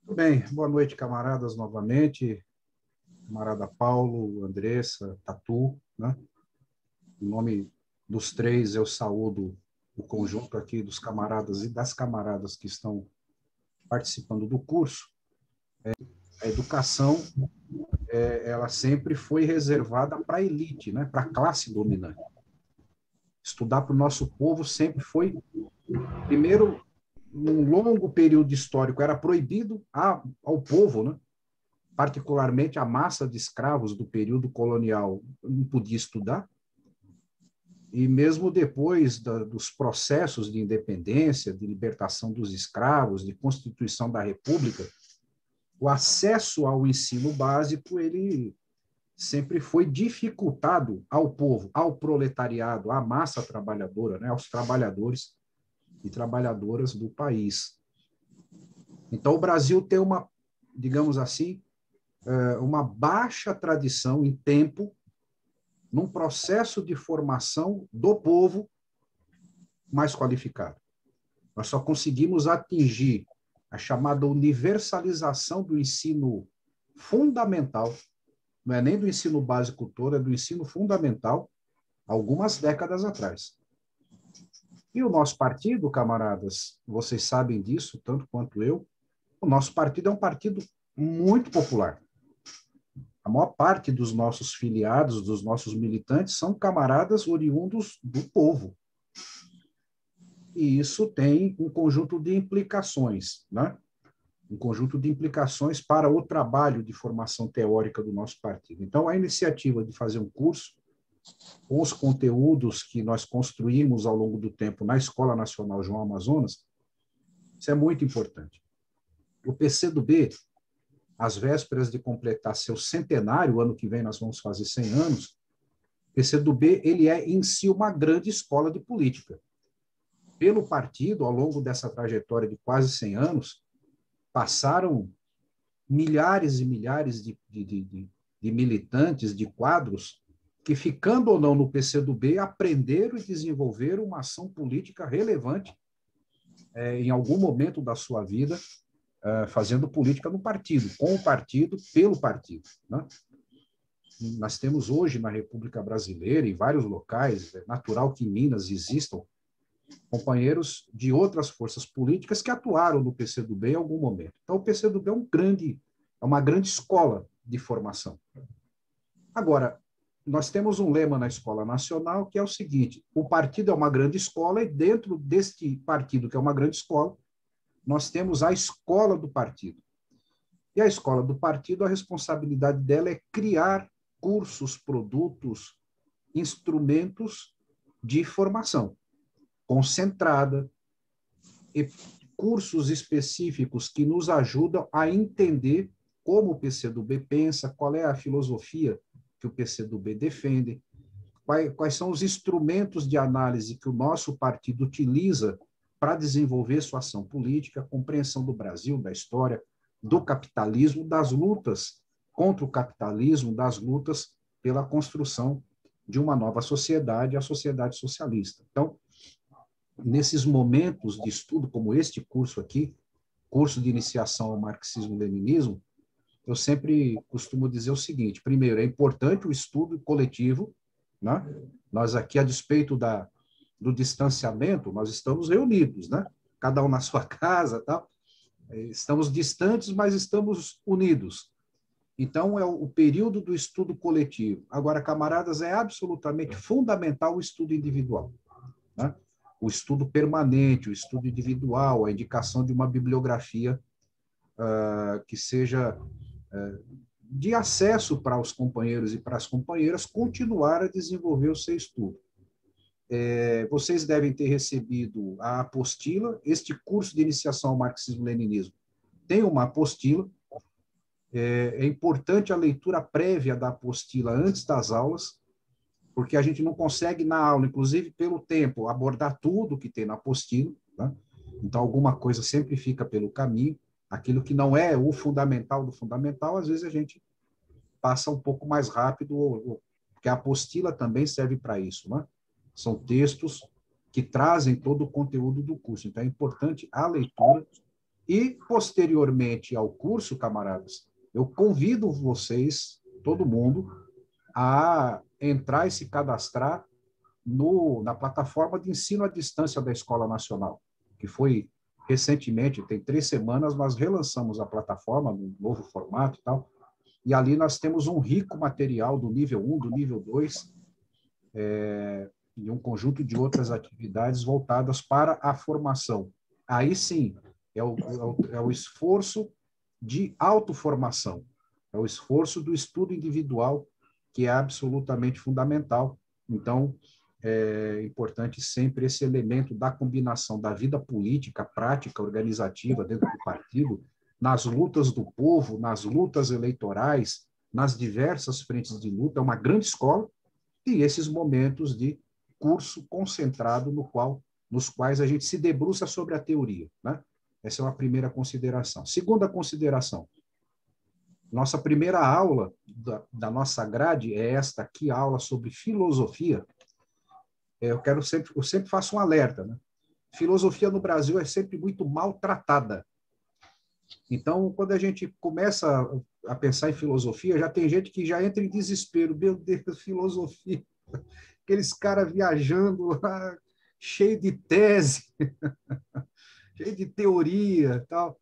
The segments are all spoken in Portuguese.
Tudo bem, boa noite, camaradas, novamente. Camarada Paulo, Andressa, Tatu, né? Em nome dos três, eu saúdo o conjunto aqui dos camaradas e das camaradas que estão participando do curso. A educação, ela sempre foi reservada para a elite, né? Para a classe dominante. Estudar para o nosso povo sempre foi, primeiro, num longo período histórico, era proibido ao povo, né? Particularmente a massa de escravos do período colonial não podia estudar, e mesmo depois dos processos de independência, de libertação dos escravos, de constituição da República, o acesso ao ensino básico ele sempre foi dificultado ao povo, ao proletariado, à massa trabalhadora, né, aos trabalhadores e trabalhadoras do país. Então, o Brasil tem uma, digamos assim, uma baixa tradição em tempo num processo de formação do povo mais qualificado. Nós só conseguimos atingir a chamada universalização do ensino fundamental, não é nem do ensino básico todo, é do ensino fundamental, algumas décadas atrás. E o nosso partido, camaradas, vocês sabem disso, tanto quanto eu, o nosso partido é um partido muito popular. A maior parte dos nossos filiados, dos nossos militantes, são camaradas oriundos do povo. E isso tem um conjunto de implicações, né? Um conjunto de implicações para o trabalho de formação teórica do nosso partido. Então, a iniciativa de fazer um curso com os conteúdos que nós construímos ao longo do tempo na Escola Nacional João Amazonas, isso é muito importante. O PCdoB, às vésperas de completar seu centenário, ano que vem nós vamos fazer 100 anos, o PCdoB ele é em si uma grande escola de política. Pelo partido, ao longo dessa trajetória de quase 100 anos, passaram milhares e milhares de militantes, de quadros, que, ficando ou não no PCdoB, aprenderam e desenvolveram uma ação política relevante em algum momento da sua vida, fazendo política no partido, com o partido, pelo partido. Né? Nós temos hoje na República Brasileira, em vários locais, é natural que em Minas existam companheiros de outras forças políticas que atuaram no PCdoB em algum momento. Então, o PCdoB é uma grande escola de formação. Agora, nós temos um lema na Escola Nacional que é o seguinte: o partido é uma grande escola e dentro deste partido, que é uma grande escola, nós temos a escola do partido. E a escola do partido, a responsabilidade dela é criar cursos, produtos, instrumentos de formação concentrada, e cursos específicos que nos ajudam a entender como o PCdoB pensa, qual é a filosofia que o PCdoB defende, quais são os instrumentos de análise que o nosso partido utiliza para desenvolver sua ação política, compreensão do Brasil, da história, do capitalismo, das lutas contra o capitalismo, das lutas pela construção de uma nova sociedade, a sociedade socialista. Então, nesses momentos de estudo, como este curso aqui, curso de iniciação ao marxismo-leninismo, eu sempre costumo dizer o seguinte: primeiro, é importante o estudo coletivo, né? Nós aqui, a despeito do distanciamento, nós estamos reunidos, né? Cada um na sua casa, tá? Estamos distantes, mas estamos unidos. Então, é o período do estudo coletivo. Agora, camaradas, é absolutamente fundamental o estudo individual, né? O estudo permanente, o estudo individual, a indicação de uma bibliografia que seja de acesso para os companheiros e para as companheiras continuar a desenvolver o seu estudo. Vocês devem ter recebido a apostila. Este curso de iniciação ao marxismo-leninismo tem uma apostila. É importante a leitura prévia da apostila antes das aulas, porque a gente não consegue na aula, inclusive pelo tempo, abordar tudo que tem na apostila, né? Então, alguma coisa sempre fica pelo caminho. Aquilo que não é o fundamental do fundamental, às vezes a gente passa um pouco mais rápido, porque a apostila também serve para isso, né? São textos que trazem todo o conteúdo do curso. Então, é importante a leitura E, posteriormente ao curso, camaradas, eu convido vocês, todo mundo, a entrar e se cadastrar na plataforma de ensino à distância da Escola Nacional, que foi recentemente, tem 3 semanas, nós relançamos a plataforma no novo formato e tal, e ali nós temos um rico material do nível 1, do nível 2, e um conjunto de outras atividades voltadas para a formação. Aí sim, é o esforço de autoformação, é o esforço do estudo individual, que é absolutamente fundamental. Então, é importante sempre esse elemento da combinação da vida política, prática, organizativa dentro do partido, nas lutas do povo, nas lutas eleitorais, nas diversas frentes de luta, é uma grande escola, e esses momentos de curso concentrado nos quais a gente se debruça sobre a teoria, né? Essa é uma primeira consideração. Segunda consideração, nossa primeira aula da nossa grade é esta aqui, a aula sobre filosofia. Eu sempre faço um alerta, né? Filosofia no Brasil é sempre muito maltratada. Então, quando a gente começa a pensar em filosofia, já tem gente que já entra em desespero. Meu Deus, filosofia. Aqueles caras viajando lá, cheio de tese, cheio de teoria, tal.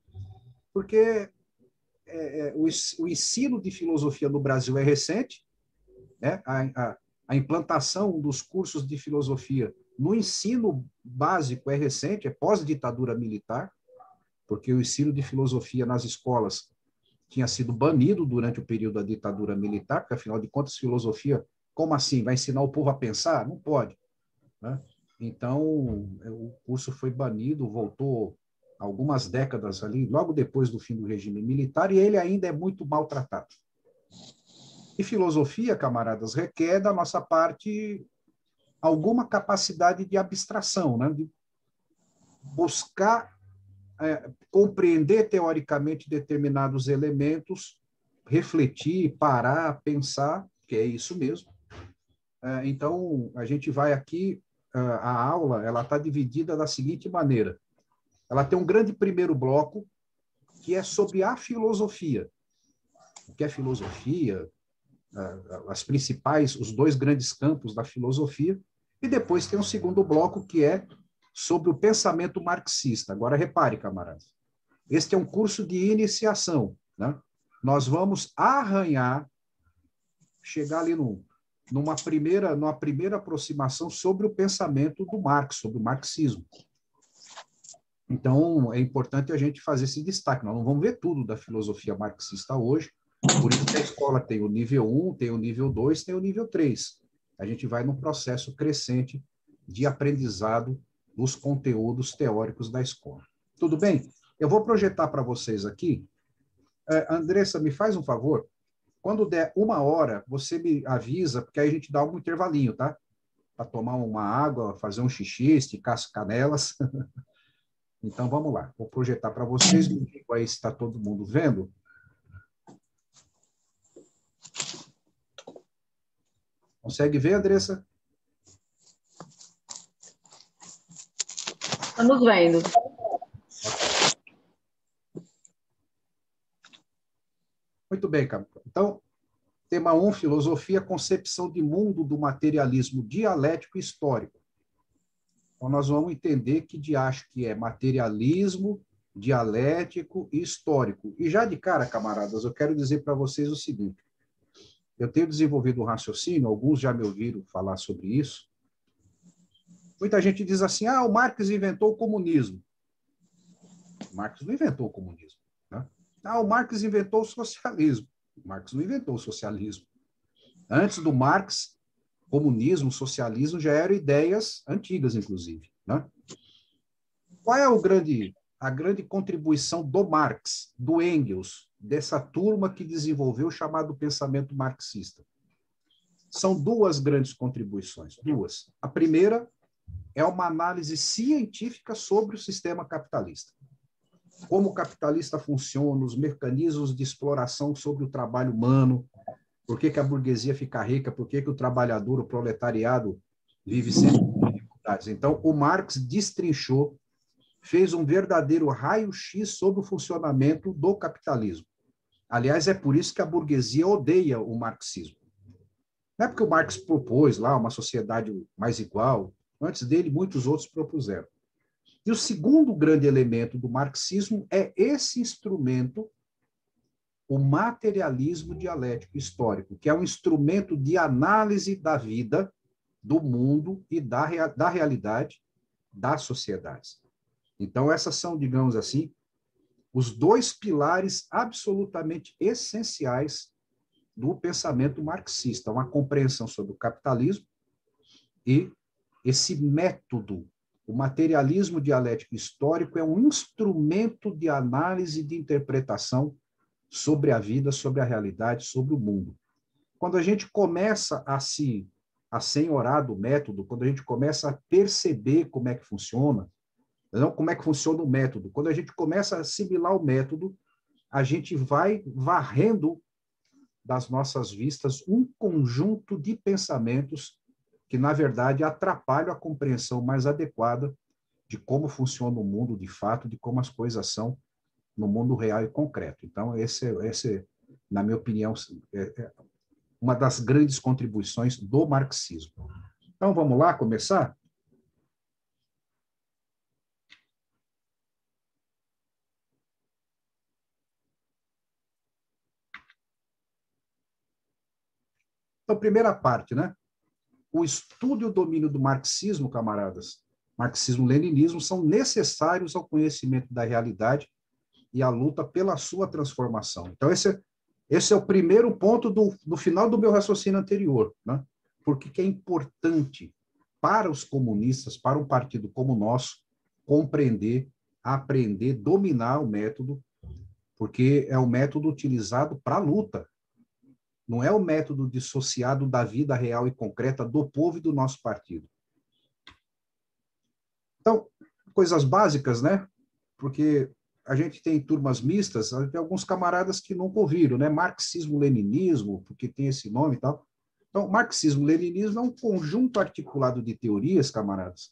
Porque o ensino de filosofia no Brasil é recente, né? A implantação dos cursos de filosofia no ensino básico é recente, é pós-ditadura militar, porque o ensino de filosofia nas escolas tinha sido banido durante o período da ditadura militar, porque, afinal de contas, filosofia, como assim? Vai ensinar o povo a pensar? Não pode, né? Então, o curso foi banido, voltou algumas décadas ali, logo depois do fim do regime militar, e ele ainda é muito maltratado. E filosofia, camaradas, requer da nossa parte alguma capacidade de abstração, né? De buscar compreender teoricamente determinados elementos, refletir, parar, pensar, que é isso mesmo. Então, a gente vai aqui, a aula ela está dividida da seguinte maneira. Ela tem um grande primeiro bloco, que é sobre a filosofia. O que é filosofia, os 2 grandes campos da filosofia, e depois tem um segundo bloco, que é sobre o pensamento marxista. Agora, repare, camaradas, este é um curso de iniciação, né? Nós vamos arranhar, chegar ali numa primeira aproximação sobre o pensamento do Marx, sobre o marxismo. Então, é importante a gente fazer esse destaque. Nós não vamos ver tudo da filosofia marxista hoje, por isso que a escola tem o nível 1, tem o nível 2, tem o nível 3. A gente vai num processo crescente de aprendizado dos conteúdos teóricos da escola. Tudo bem? Eu vou projetar para vocês aqui. Andressa, me faz um favor. Quando der 1 hora, você me avisa, porque aí a gente dá algum intervalinho, tá? Para tomar uma água, fazer um xixi, esticar as canelas. Então, vamos lá. Vou projetar para vocês. Me diga aí se está todo mundo vendo. Consegue ver, Andressa? Estamos vendo. Muito bem, Camila. Então, tema 1, filosofia, concepção de mundo do materialismo dialético e histórico. Então, nós vamos entender que diacho que é materialismo, dialético e histórico. E já de cara, camaradas, eu quero dizer para vocês o seguinte. Eu tenho desenvolvido um raciocínio, alguns já me ouviram falar sobre isso. Muita gente diz assim, o Marx inventou o comunismo. O Marx não inventou o comunismo, né? O Marx inventou o socialismo. O Marx não inventou o socialismo. Antes do Marx, comunismo, socialismo já eram ideias antigas, inclusive, né? Qual é a grande contribuição do Marx, do Engels, dessa turma que desenvolveu o chamado pensamento marxista? São 2 grandes contribuições, 2. A primeira é uma análise científica sobre o sistema capitalista. Como o capitalista funciona, os mecanismos de exploração sobre o trabalho humano, por que a burguesia fica rica, por que o trabalhador, o proletariado, vive sempre com dificuldades. Então, o Marx destrinchou fez um verdadeiro raio-x sobre o funcionamento do capitalismo. Aliás, é por isso que a burguesia odeia o marxismo. Não é porque o Marx propôs lá uma sociedade mais igual, antes dele, muitos outros propuseram. E o segundo grande elemento do marxismo é esse instrumento, o materialismo dialético histórico, que é um instrumento de análise da vida, do mundo e da realidade das sociedades. Então, essas são, digamos assim, os dois pilares absolutamente essenciais do pensamento marxista, uma compreensão sobre o capitalismo e esse método. O materialismo dialético histórico é um instrumento de análise e de interpretação sobre a vida, sobre a realidade, sobre o mundo. Quando a gente começa a senhorar do método, quando a gente começa a perceber como é que funciona, não como é que funciona o método, quando a gente começa a assimilar o método, a gente vai varrendo das nossas vistas um conjunto de pensamentos que, na verdade, atrapalham a compreensão mais adequada de como funciona o mundo de fato, de como as coisas são no mundo real e concreto. Então, esse na minha opinião, é uma das grandes contribuições do marxismo. Então, vamos lá começar? Então, primeira parte, né? O estudo e o domínio do marxismo, camaradas, marxismo-leninismo, são necessários ao conhecimento da realidade e à luta pela sua transformação. Então, esse é o primeiro ponto do final do meu raciocínio anterior, né? Porque que é importante para os comunistas, para um partido como o nosso, compreender, aprender, dominar o método, porque é o método utilizado para a luta. Não é o método dissociado da vida real e concreta do povo e do nosso partido. Então, coisas básicas, né? Porque a gente tem turmas mistas, tem alguns camaradas que nunca ouviram, né? Marxismo-leninismo, porque tem esse nome e tal. Então, marxismo-leninismo é um conjunto articulado de teorias, camaradas,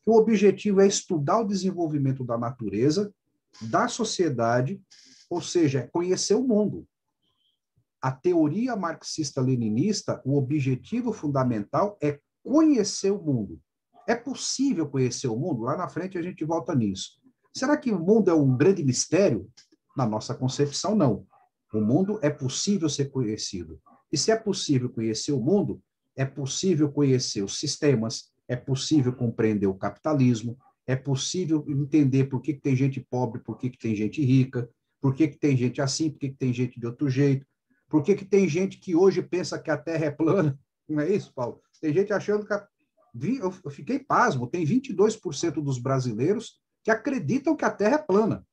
que o objetivo é estudar o desenvolvimento da natureza, da sociedade, ou seja, conhecer o mundo. A teoria marxista-leninista, o objetivo fundamental é conhecer o mundo. É possível conhecer o mundo? Lá na frente a gente volta nisso. Será que o mundo é um grande mistério? Na nossa concepção, não. O mundo é possível ser conhecido. E se é possível conhecer o mundo, é possível conhecer os sistemas, é possível compreender o capitalismo, é possível entender por que tem gente pobre, por que tem gente rica, por que tem gente assim, por que tem gente de outro jeito, por que tem gente que hoje pensa que a Terra é plana. Não é isso, Paulo? Tem gente achando que... Eu fiquei pasmo, tem 22% dos brasileiros que acreditam que a Terra é plana.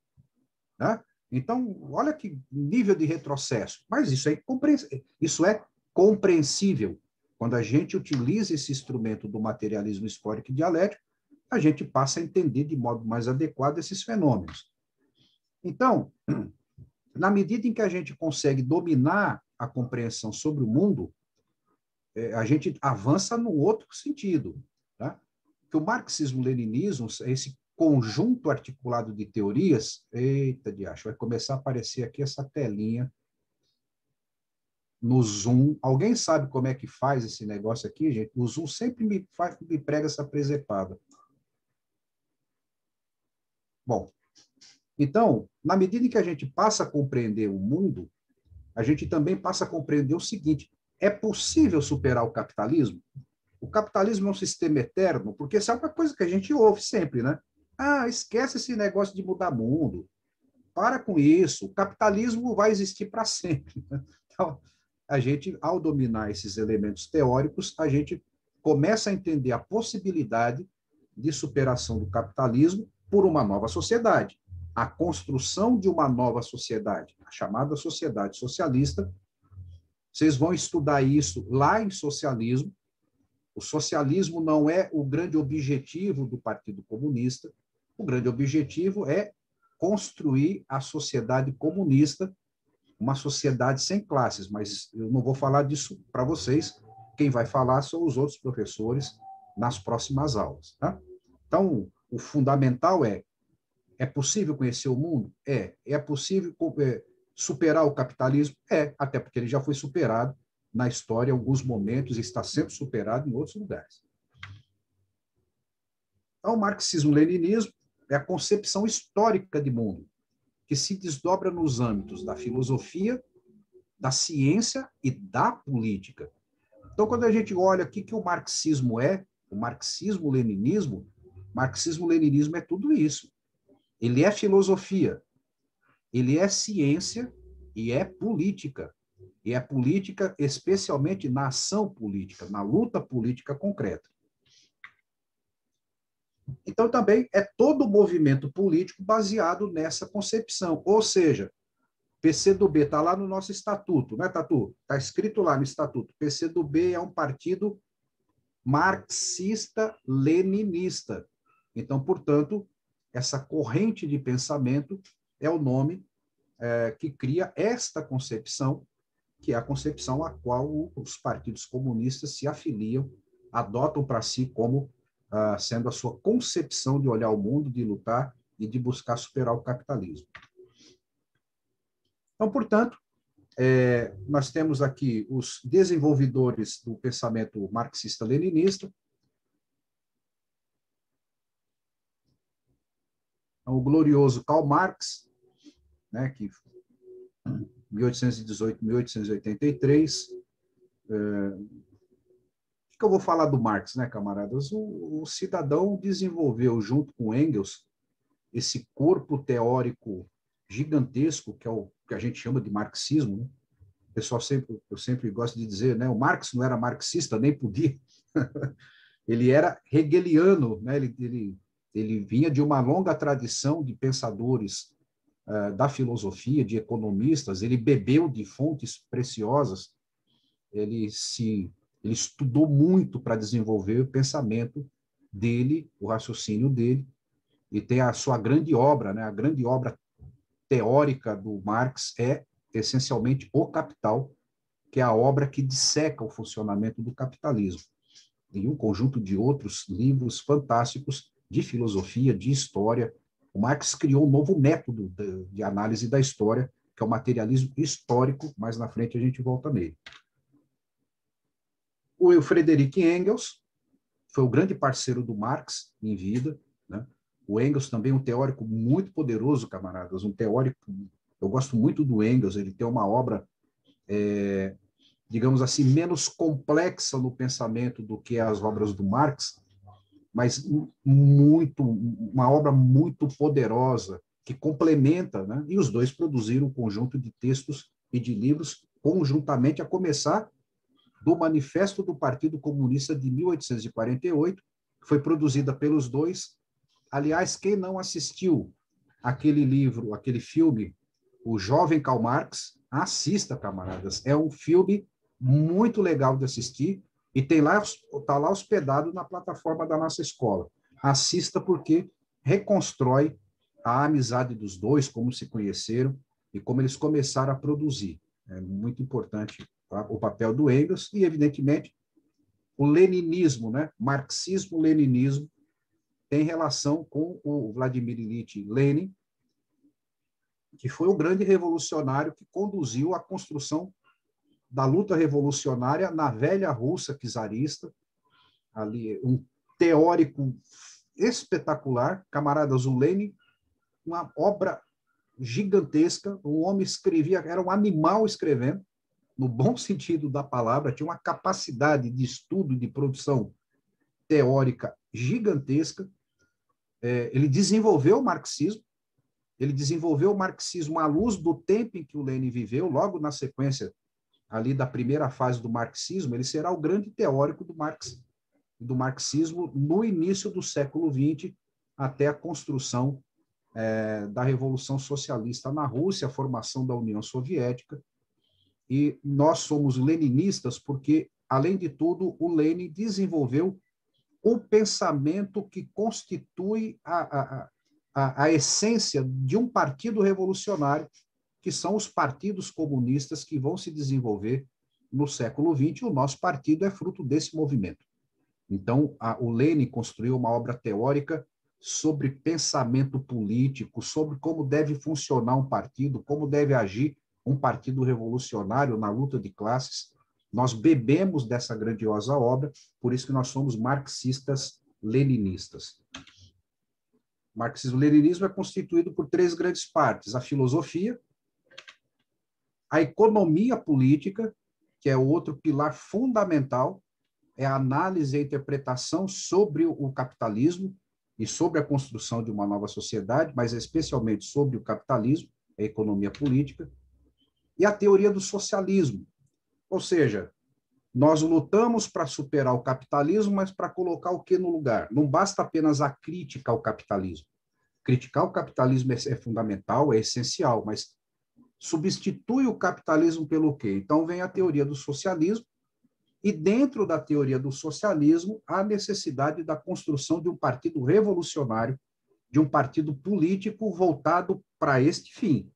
Né? Então, olha que nível de retrocesso. Mas isso é compreensível. Quando a gente utiliza esse instrumento do materialismo histórico e dialético, a gente passa a entender de modo mais adequado esses fenômenos. Então, na medida em que a gente consegue dominar a compreensão sobre o mundo, a gente avança no outro sentido. Tá? Que o marxismo-leninismo, esse conjunto articulado de teorias, eita de acho, vai começar a aparecer aqui essa telinha no Zoom. Alguém sabe como é que faz esse negócio aqui, gente? O Zoom sempre me prega essa presepada. Bom, então, na medida em que a gente passa a compreender o mundo, a gente também passa a compreender o seguinte: é possível superar o capitalismo? O capitalismo é um sistema eterno, porque essa é uma coisa que a gente ouve sempre, né? Ah, esquece esse negócio de mudar mundo. Para com isso. O capitalismo vai existir para sempre. Então, a gente, ao dominar esses elementos teóricos, a gente começa a entender a possibilidade de superação do capitalismo por uma nova sociedade. A construção de uma nova sociedade, a chamada sociedade socialista. Vocês vão estudar isso lá em Socialismo. O socialismo não é o grande objetivo do Partido Comunista. O grande objetivo é construir a sociedade comunista, uma sociedade sem classes, mas eu não vou falar disso para vocês. Quem vai falar são os outros professores nas próximas aulas. Tá? Então, o fundamental é possível conhecer o mundo? É possível superar o capitalismo? Até porque ele já foi superado na história em alguns momentos e está sendo superado em outros lugares. Então, o marxismo-leninismo é a concepção histórica de mundo, que se desdobra nos âmbitos da filosofia, da ciência e da política. Então, quando a gente olha o que o marxismo é, o marxismo-leninismo é tudo isso. Ele é filosofia, ele é ciência e é política. E é política especialmente na ação política, na luta política concreta. Então, também é todo o movimento político baseado nessa concepção. Ou seja, PCdoB está lá no nosso estatuto, né, Tatu? Está escrito lá no estatuto. PCdoB é um partido marxista-leninista. Então, portanto, essa corrente de pensamento é o nome que cria esta concepção, que é a concepção a qual os partidos comunistas se afiliam, adotam para si como sendo a sua concepção de olhar o mundo, de lutar e de buscar superar o capitalismo. Então, portanto, nós temos aqui os desenvolvedores do pensamento marxista-leninista, o glorioso Karl Marx, né, que 1818, 1883. O que eu vou falar do Marx, né, camaradas? O cidadão desenvolveu, junto com Engels, esse corpo teórico gigantesco, que é o que a gente chama de marxismo, né? Eu sempre gosto de dizer, né, o Marx não era marxista, nem podia. Ele era hegeliano, né? Ele vinha de uma longa tradição de pensadores da filosofia, de economistas, ele bebeu de fontes preciosas, ele estudou muito para desenvolver o pensamento dele, o raciocínio dele, e tem a sua grande obra, né? A grande obra teórica do Marx é essencialmente O Capital, que é a obra que disseca o funcionamento do capitalismo. E um conjunto de outros livros fantásticos de filosofia, de história. O Marx criou um novo método de análise da história, que é o materialismo histórico, mais na frente a gente volta nele. O Friedrich Engels foi o grande parceiro do Marx em vida, né? O Engels também é um teórico muito poderoso, camaradas, um teórico, eu gosto muito do Engels, ele tem uma obra, digamos assim, menos complexa no pensamento do que as obras do Marx, mas uma obra muito poderosa, que complementa, né? E os dois produziram um conjunto de textos e de livros conjuntamente, a começar do Manifesto do Partido Comunista de 1848, que foi produzida pelos dois. Aliás, quem não assistiu aquele livro, aquele filme, O Jovem Karl Marx, assista, camaradas. É um filme muito legal de assistir e está lá hospedado na plataforma da nossa escola. Assista porque reconstrói a amizade dos dois, como se conheceram e como eles começaram a produzir. É muito importante, tá? O papel do Engels e, evidentemente, o leninismo, né? Marxismo-leninismo tem relação com o Vladimir Ilyich Lenin, que foi o grande revolucionário que conduziu a construção da luta revolucionária na velha Rússia czarista, ali um teórico espetacular, camaradas, o Lenin, uma obra gigantesca, o homem escrevia, era um animal escrevendo, no bom sentido da palavra, tinha uma capacidade de estudo e de produção teórica gigantesca. Ele desenvolveu o marxismo, à luz do tempo em que o Lenin viveu, logo na sequência ali da primeira fase do marxismo, ele será o grande teórico do marxismo no início do século XX, até a construção da Revolução Socialista na Rússia, a formação da União Soviética. E nós somos leninistas porque, além de tudo, o Lenin desenvolveu o pensamento que constitui a essência de um partido revolucionário, que são os partidos comunistas que vão se desenvolver no século XX. O nosso partido é fruto desse movimento. Então, o Lenin construiu uma obra teórica sobre pensamento político, sobre como deve funcionar um partido, como deve agir um partido revolucionário na luta de classes. Nós bebemos dessa grandiosa obra, por isso que nós somos marxistas-leninistas. O marxismo-leninismo é constituído por três grandes partes: a filosofia, a economia política, que é o outro pilar fundamental, é a análise e a interpretação sobre o capitalismo e sobre a construção de uma nova sociedade, mas especialmente sobre o capitalismo, a economia política, e a teoria do socialismo. Ou seja, nós lutamos para superar o capitalismo, mas para colocar o que no lugar? Não basta apenas a crítica ao capitalismo. Criticar o capitalismo é fundamental, é essencial, mas substitui o capitalismo pelo quê? Então vem a teoria do socialismo, e dentro da teoria do socialismo, a necessidade da construção de um partido revolucionário, de um partido político voltado para este fim.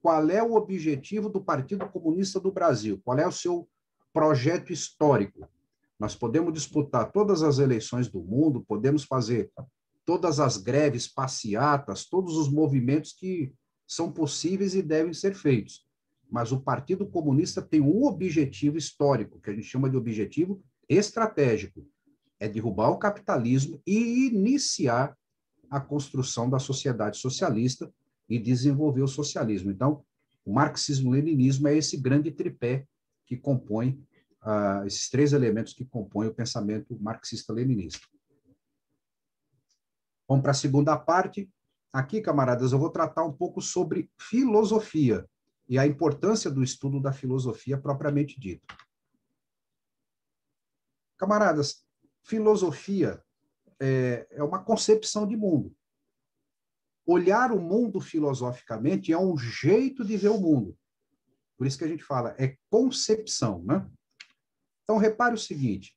Qual é o objetivo do Partido Comunista do Brasil? Qual é o seu projeto histórico? Nós podemos disputar todas as eleições do mundo, podemos fazer todas as greves, passeatas, todos os movimentos que são possíveis e devem ser feitos. Mas o Partido Comunista tem um objetivo histórico, que a gente chama de objetivo estratégico, é derrubar o capitalismo e iniciar a construção da sociedade socialista e desenvolver o socialismo. Então, o marxismo-leninismo é esse grande tripé que compõe, esses três elementos que compõem o pensamento marxista-leninista. Vamos para a segunda parte. Aqui, camaradas, eu vou tratar um pouco sobre filosofia e a importância do estudo da filosofia propriamente dito. Camaradas, filosofia é uma concepção de mundo. Olhar o mundo filosoficamente é um jeito de ver o mundo. Por isso que a gente fala, é concepção, né? Então, repare o seguinte.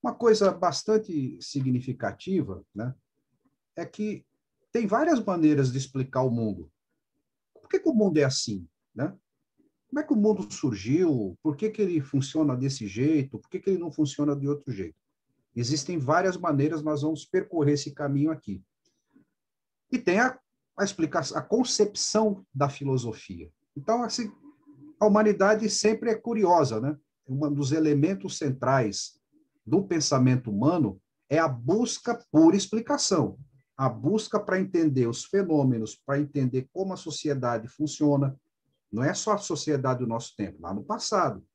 Uma coisa bastante significativa, né, é que tem várias maneiras de explicar o mundo. Por que o mundo é assim, né? Como é que o mundo surgiu? Por que ele funciona desse jeito? Por que ele não funciona de outro jeito? Existem várias maneiras, nós vamos percorrer esse caminho aqui. E tem a explicação, a concepção da filosofia. Então, assim, a humanidade sempre é curiosa, né? Um dos elementos centrais do pensamento humano é a busca por explicação, a busca para entender os fenômenos, para entender como a sociedade funciona. Não é só a sociedade do nosso tempo, lá no passado.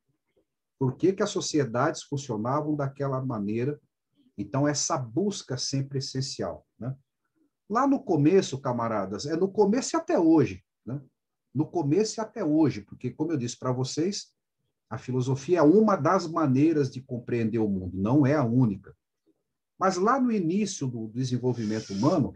Por que as sociedades funcionavam daquela maneira? Então, essa busca sempre essencial, né? Lá no começo, camaradas, no começo e até hoje, né? No começo e até hoje, porque, como eu disse para vocês, a filosofia é uma das maneiras de compreender o mundo, não é a única. Mas lá no início do desenvolvimento humano,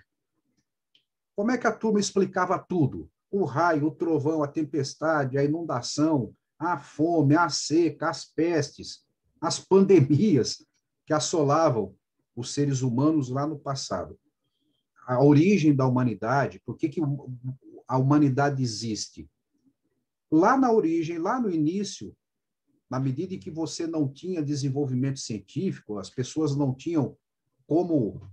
como é que a turma explicava tudo? O raio, o trovão, a tempestade, a inundação, a fome, a seca, as pestes, as pandemias que assolavam os seres humanos lá no passado. A origem da humanidade, por que a humanidade existe? Lá na origem, lá no início, na medida em que você não tinha desenvolvimento científico, as pessoas não tinham como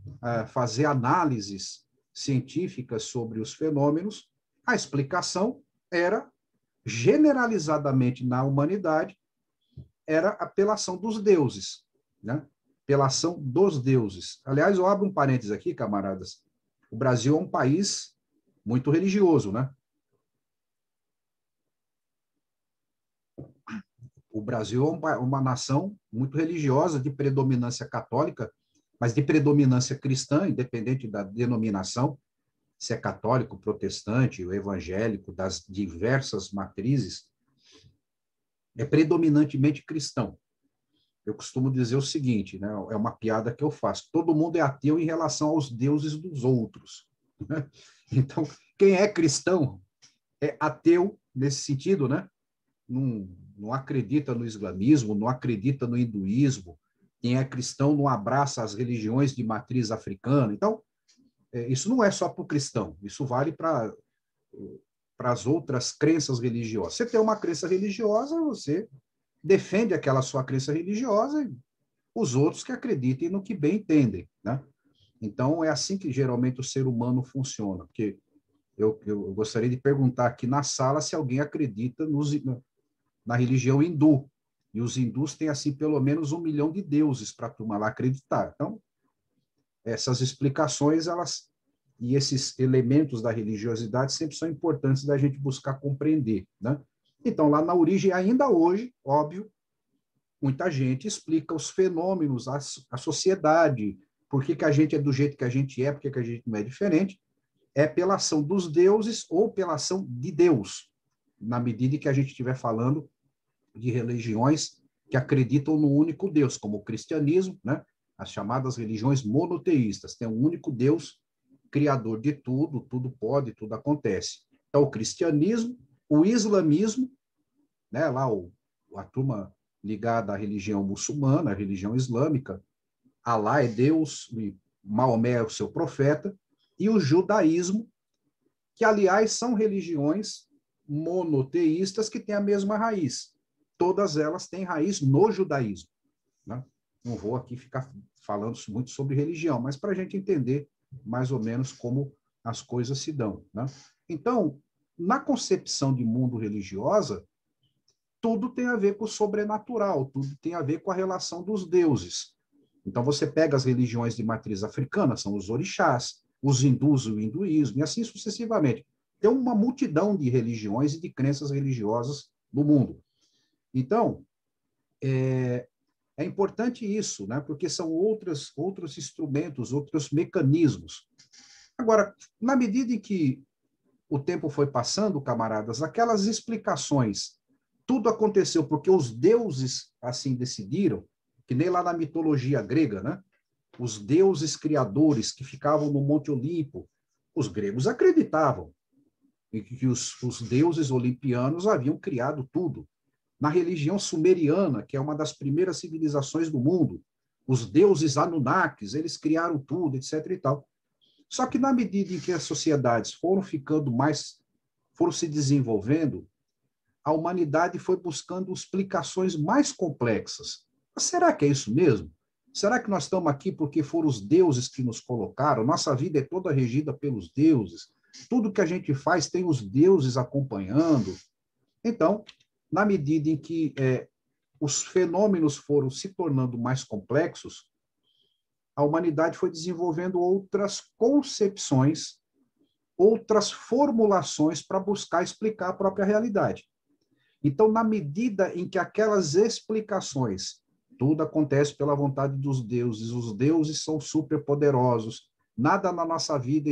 fazer análises científicas sobre os fenômenos, a explicação era, generalizadamente na humanidade, era a apelação dos deuses, né? Apelação dos deuses. Aliás, eu abro um parênteses aqui, camaradas. O Brasil é um país muito religioso, né? O Brasil é uma nação muito religiosa, de predominância católica, mas de predominância cristã, independente da denominação, se é católico, protestante, ou evangélico, das diversas matrizes, é predominantemente cristão. Eu costumo dizer o seguinte, né? É uma piada que eu faço: todo mundo é ateu em relação aos deuses dos outros, né? Então, quem é cristão é ateu nesse sentido, né? Não acredita no islamismo, não acredita no hinduísmo. Quem é cristão não abraça as religiões de matriz africana. Então, isso não é só para o cristão, isso vale para as outras crenças religiosas. Você tem uma crença religiosa, você defende aquela sua crença religiosa, os outros que acreditem no que bem entendem, né? Então, é assim que geralmente o ser humano funciona, porque eu gostaria de perguntar aqui na sala se alguém acredita na religião hindu, e os hindus têm, assim, pelo menos 1 milhão de deuses para a turma lá acreditar. Então, essas explicações, elas e esses elementos da religiosidade sempre são importantes da gente buscar compreender, né? Então, lá na origem, ainda hoje, óbvio, muita gente explica os fenômenos, a sociedade, por que a gente é do jeito que a gente é, por que a gente não é diferente, é pela ação dos deuses ou pela ação de Deus, na medida que a gente estiver falando de religiões que acreditam no único Deus, como o cristianismo, né? As chamadas religiões monoteístas, tem um único Deus, criador de tudo, tudo pode, tudo acontece. Então, o cristianismo, o islamismo, né? Lá a turma ligada à religião muçulmana, à religião islâmica, Alá é Deus, Maomé é o seu profeta, e o judaísmo, que, aliás, são religiões monoteístas que têm a mesma raiz. Todas elas têm raiz no judaísmo, né? Não vou aqui ficar falando muito sobre religião, mas para a gente entender mais ou menos como as coisas se dão, né? Então, na concepção de mundo religiosa, tudo tem a ver com o sobrenatural, tudo tem a ver com a relação dos deuses. Então, você pega as religiões de matriz africana, são os orixás, os hindus, o hinduísmo, e assim sucessivamente. Tem uma multidão de religiões e de crenças religiosas no mundo. Então, é importante isso, né? Porque são outros instrumentos, outros mecanismos. Agora, na medida em que o tempo foi passando, camaradas, aquelas explicações, tudo aconteceu porque os deuses assim decidiram, que nem lá na mitologia grega, né? Os deuses criadores que ficavam no Monte Olimpo, os gregos acreditavam em que os deuses olimpianos haviam criado tudo. Na religião sumeriana, que é uma das primeiras civilizações do mundo, os deuses Anunnakis, eles criaram tudo, etc. e tal. Só que na medida em que as sociedades foram se desenvolvendo, a humanidade foi buscando explicações mais complexas. Mas será que é isso mesmo? Será que nós estamos aqui porque foram os deuses que nos colocaram? Nossa vida é toda regida pelos deuses. Tudo que a gente faz tem os deuses acompanhando. Então, na medida em que os fenômenos foram se tornando mais complexos, a humanidade foi desenvolvendo outras concepções, outras formulações para buscar explicar a própria realidade. Então, na medida em que aquelas explicações, tudo acontece pela vontade dos deuses, os deuses são superpoderosos, nada na nossa vida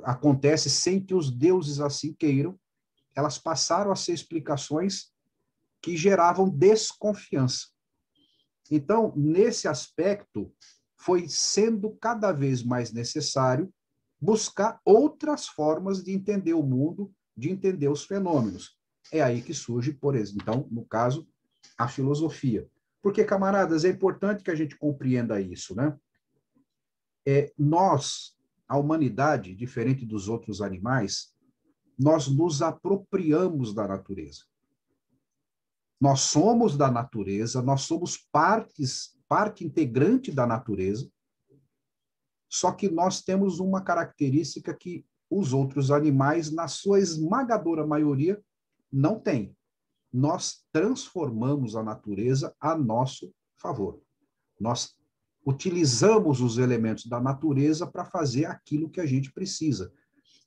acontece sem que os deuses assim queiram, elas passaram a ser explicações que geravam desconfiança. Então, nesse aspecto, foi sendo cada vez mais necessário buscar outras formas de entender o mundo, de entender os fenômenos. É aí que surge, por exemplo, então, no caso, a filosofia. Porque, camaradas, é importante que a gente compreenda isso, né? Nós, a humanidade, diferente dos outros animais, nós nos apropriamos da natureza. Nós somos da natureza, nós somos parte integrante da natureza, só que nós temos uma característica que os outros animais, na sua esmagadora maioria, não têm. Nós transformamos a natureza a nosso favor. Nós utilizamos os elementos da natureza para fazer aquilo que a gente precisa.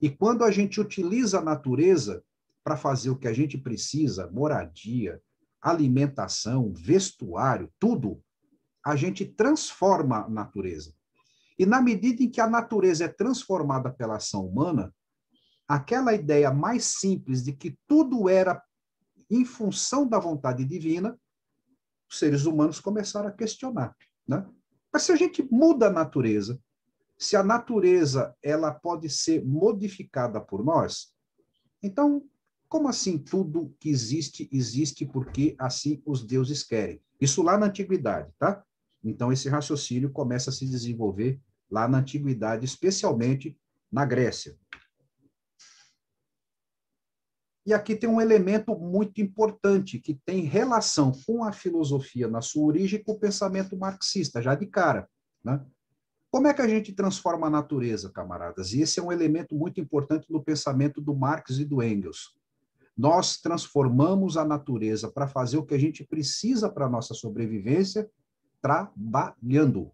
E quando a gente utiliza a natureza para fazer o que a gente precisa, moradia, alimentação, vestuário, tudo, a gente transforma a natureza. E na medida em que a natureza é transformada pela ação humana, aquela ideia mais simples de que tudo era em função da vontade divina, os seres humanos começaram a questionar, né? Mas se a gente muda a natureza, se a natureza ela pode ser modificada por nós, então, como assim tudo que existe, existe porque assim os deuses querem? Isso lá na antiguidade, tá? Então, esse raciocínio começa a se desenvolver lá na antiguidade, especialmente na Grécia. E aqui tem um elemento muito importante que tem relação com a filosofia na sua origem e com o pensamento marxista, já de cara, né? Como é que a gente transforma a natureza, camaradas? E esse é um elemento muito importante no pensamento do Marx e do Engels. Nós transformamos a natureza para fazer o que a gente precisa para a nossa sobrevivência, trabalhando.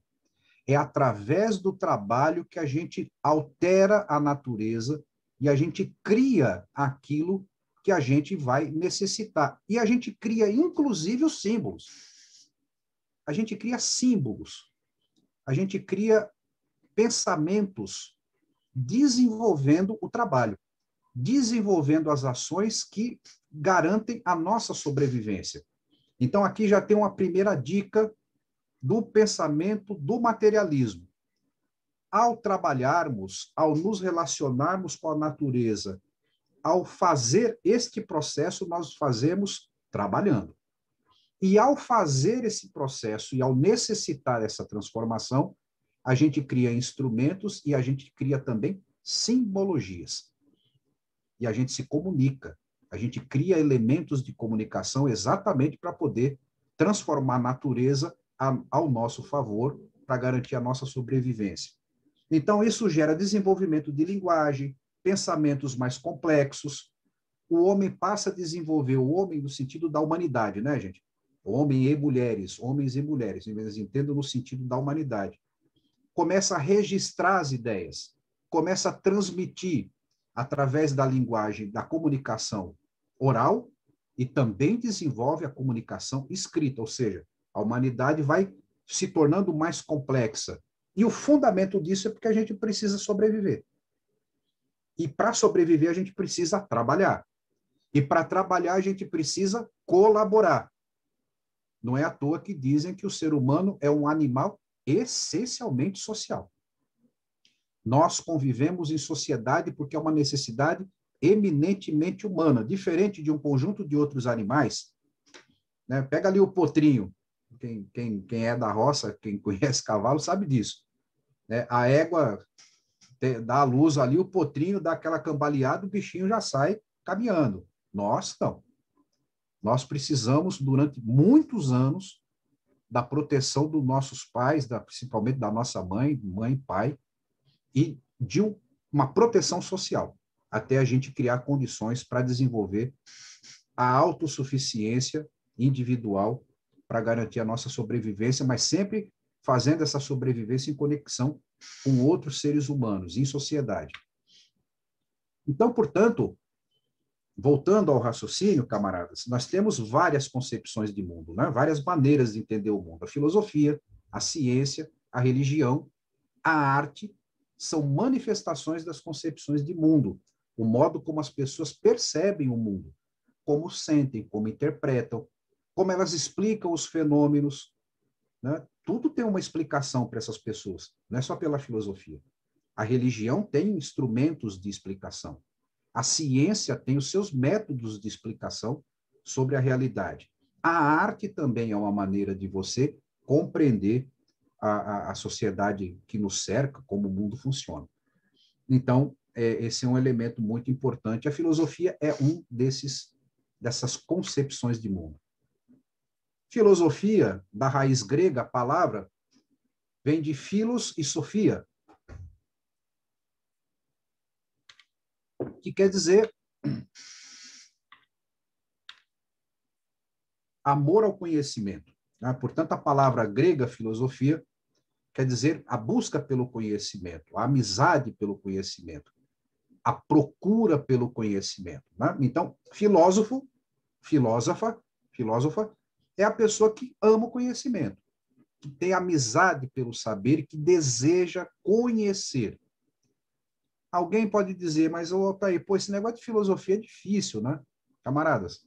É através do trabalho que a gente altera a natureza e a gente cria aquilo que a gente vai necessitar. E a gente cria, inclusive, os símbolos. A gente cria símbolos. A gente cria pensamentos desenvolvendo o trabalho, desenvolvendo as ações que garantem a nossa sobrevivência. Então, aqui já tem uma primeira dica do pensamento do materialismo. Ao trabalharmos, ao nos relacionarmos com a natureza, ao fazer este processo, nós fazemos trabalhando. E ao fazer esse processo e ao necessitar essa transformação, a gente cria instrumentos e a gente cria também simbologias. E a gente se comunica. A gente cria elementos de comunicação exatamente para poder transformar a natureza ao nosso favor, para garantir a nossa sobrevivência. Então, isso gera desenvolvimento de linguagem, pensamentos mais complexos. O homem passa a desenvolver, o homem no sentido da humanidade, né, gente? Homem e mulheres, homens e mulheres, eles entendam no sentido da humanidade. Começa a registrar as ideias, começa a transmitir através da linguagem, da comunicação oral, e também desenvolve a comunicação escrita, ou seja, a humanidade vai se tornando mais complexa. E o fundamento disso é porque a gente precisa sobreviver. E para sobreviver, a gente precisa trabalhar. E para trabalhar, a gente precisa colaborar. Não é à toa que dizem que o ser humano é um animal essencialmente social. Nós convivemos em sociedade porque é uma necessidade eminentemente humana, diferente de um conjunto de outros animais. Né? Pega ali o potrinho. Quem é da roça, quem conhece cavalo, sabe disso. Né? A égua dá a luz ali, o potrinho dá aquela cambaleada, o bichinho já sai caminhando. Nós não. Nós precisamos, durante muitos anos, da proteção dos nossos pais, principalmente da nossa mãe e pai, e de uma proteção social, até a gente criar condições para desenvolver a autossuficiência individual para garantir a nossa sobrevivência, mas sempre fazendo essa sobrevivência em conexão com outros seres humanos, em sociedade. Então, portanto, voltando ao raciocínio, camaradas, nós temos várias concepções de mundo, né? Várias maneiras de entender o mundo. A filosofia, a ciência, a religião, a arte são manifestações das concepções de mundo, o modo como as pessoas percebem o mundo, como sentem, como interpretam, como elas explicam os fenômenos, né? Tudo tem uma explicação para essas pessoas, não é só pela filosofia. A religião tem instrumentos de explicação. A ciência tem os seus métodos de explicação sobre a realidade. A arte também é uma maneira de você compreender a sociedade que nos cerca, como o mundo funciona. Então, esse é um elemento muito importante. A filosofia é dessas concepções de mundo. Filosofia, da raiz grega, a palavra, vem de philos e sofia, que quer dizer amor ao conhecimento. Né? Portanto, a palavra grega, filosofia, quer dizer a busca pelo conhecimento, a amizade pelo conhecimento, a procura pelo conhecimento. Né? Então, filósofa, é a pessoa que ama o conhecimento, que tem amizade pelo saber, que deseja conhecer. Alguém pode dizer, mas, Altair, esse negócio de filosofia é difícil, né? Camaradas,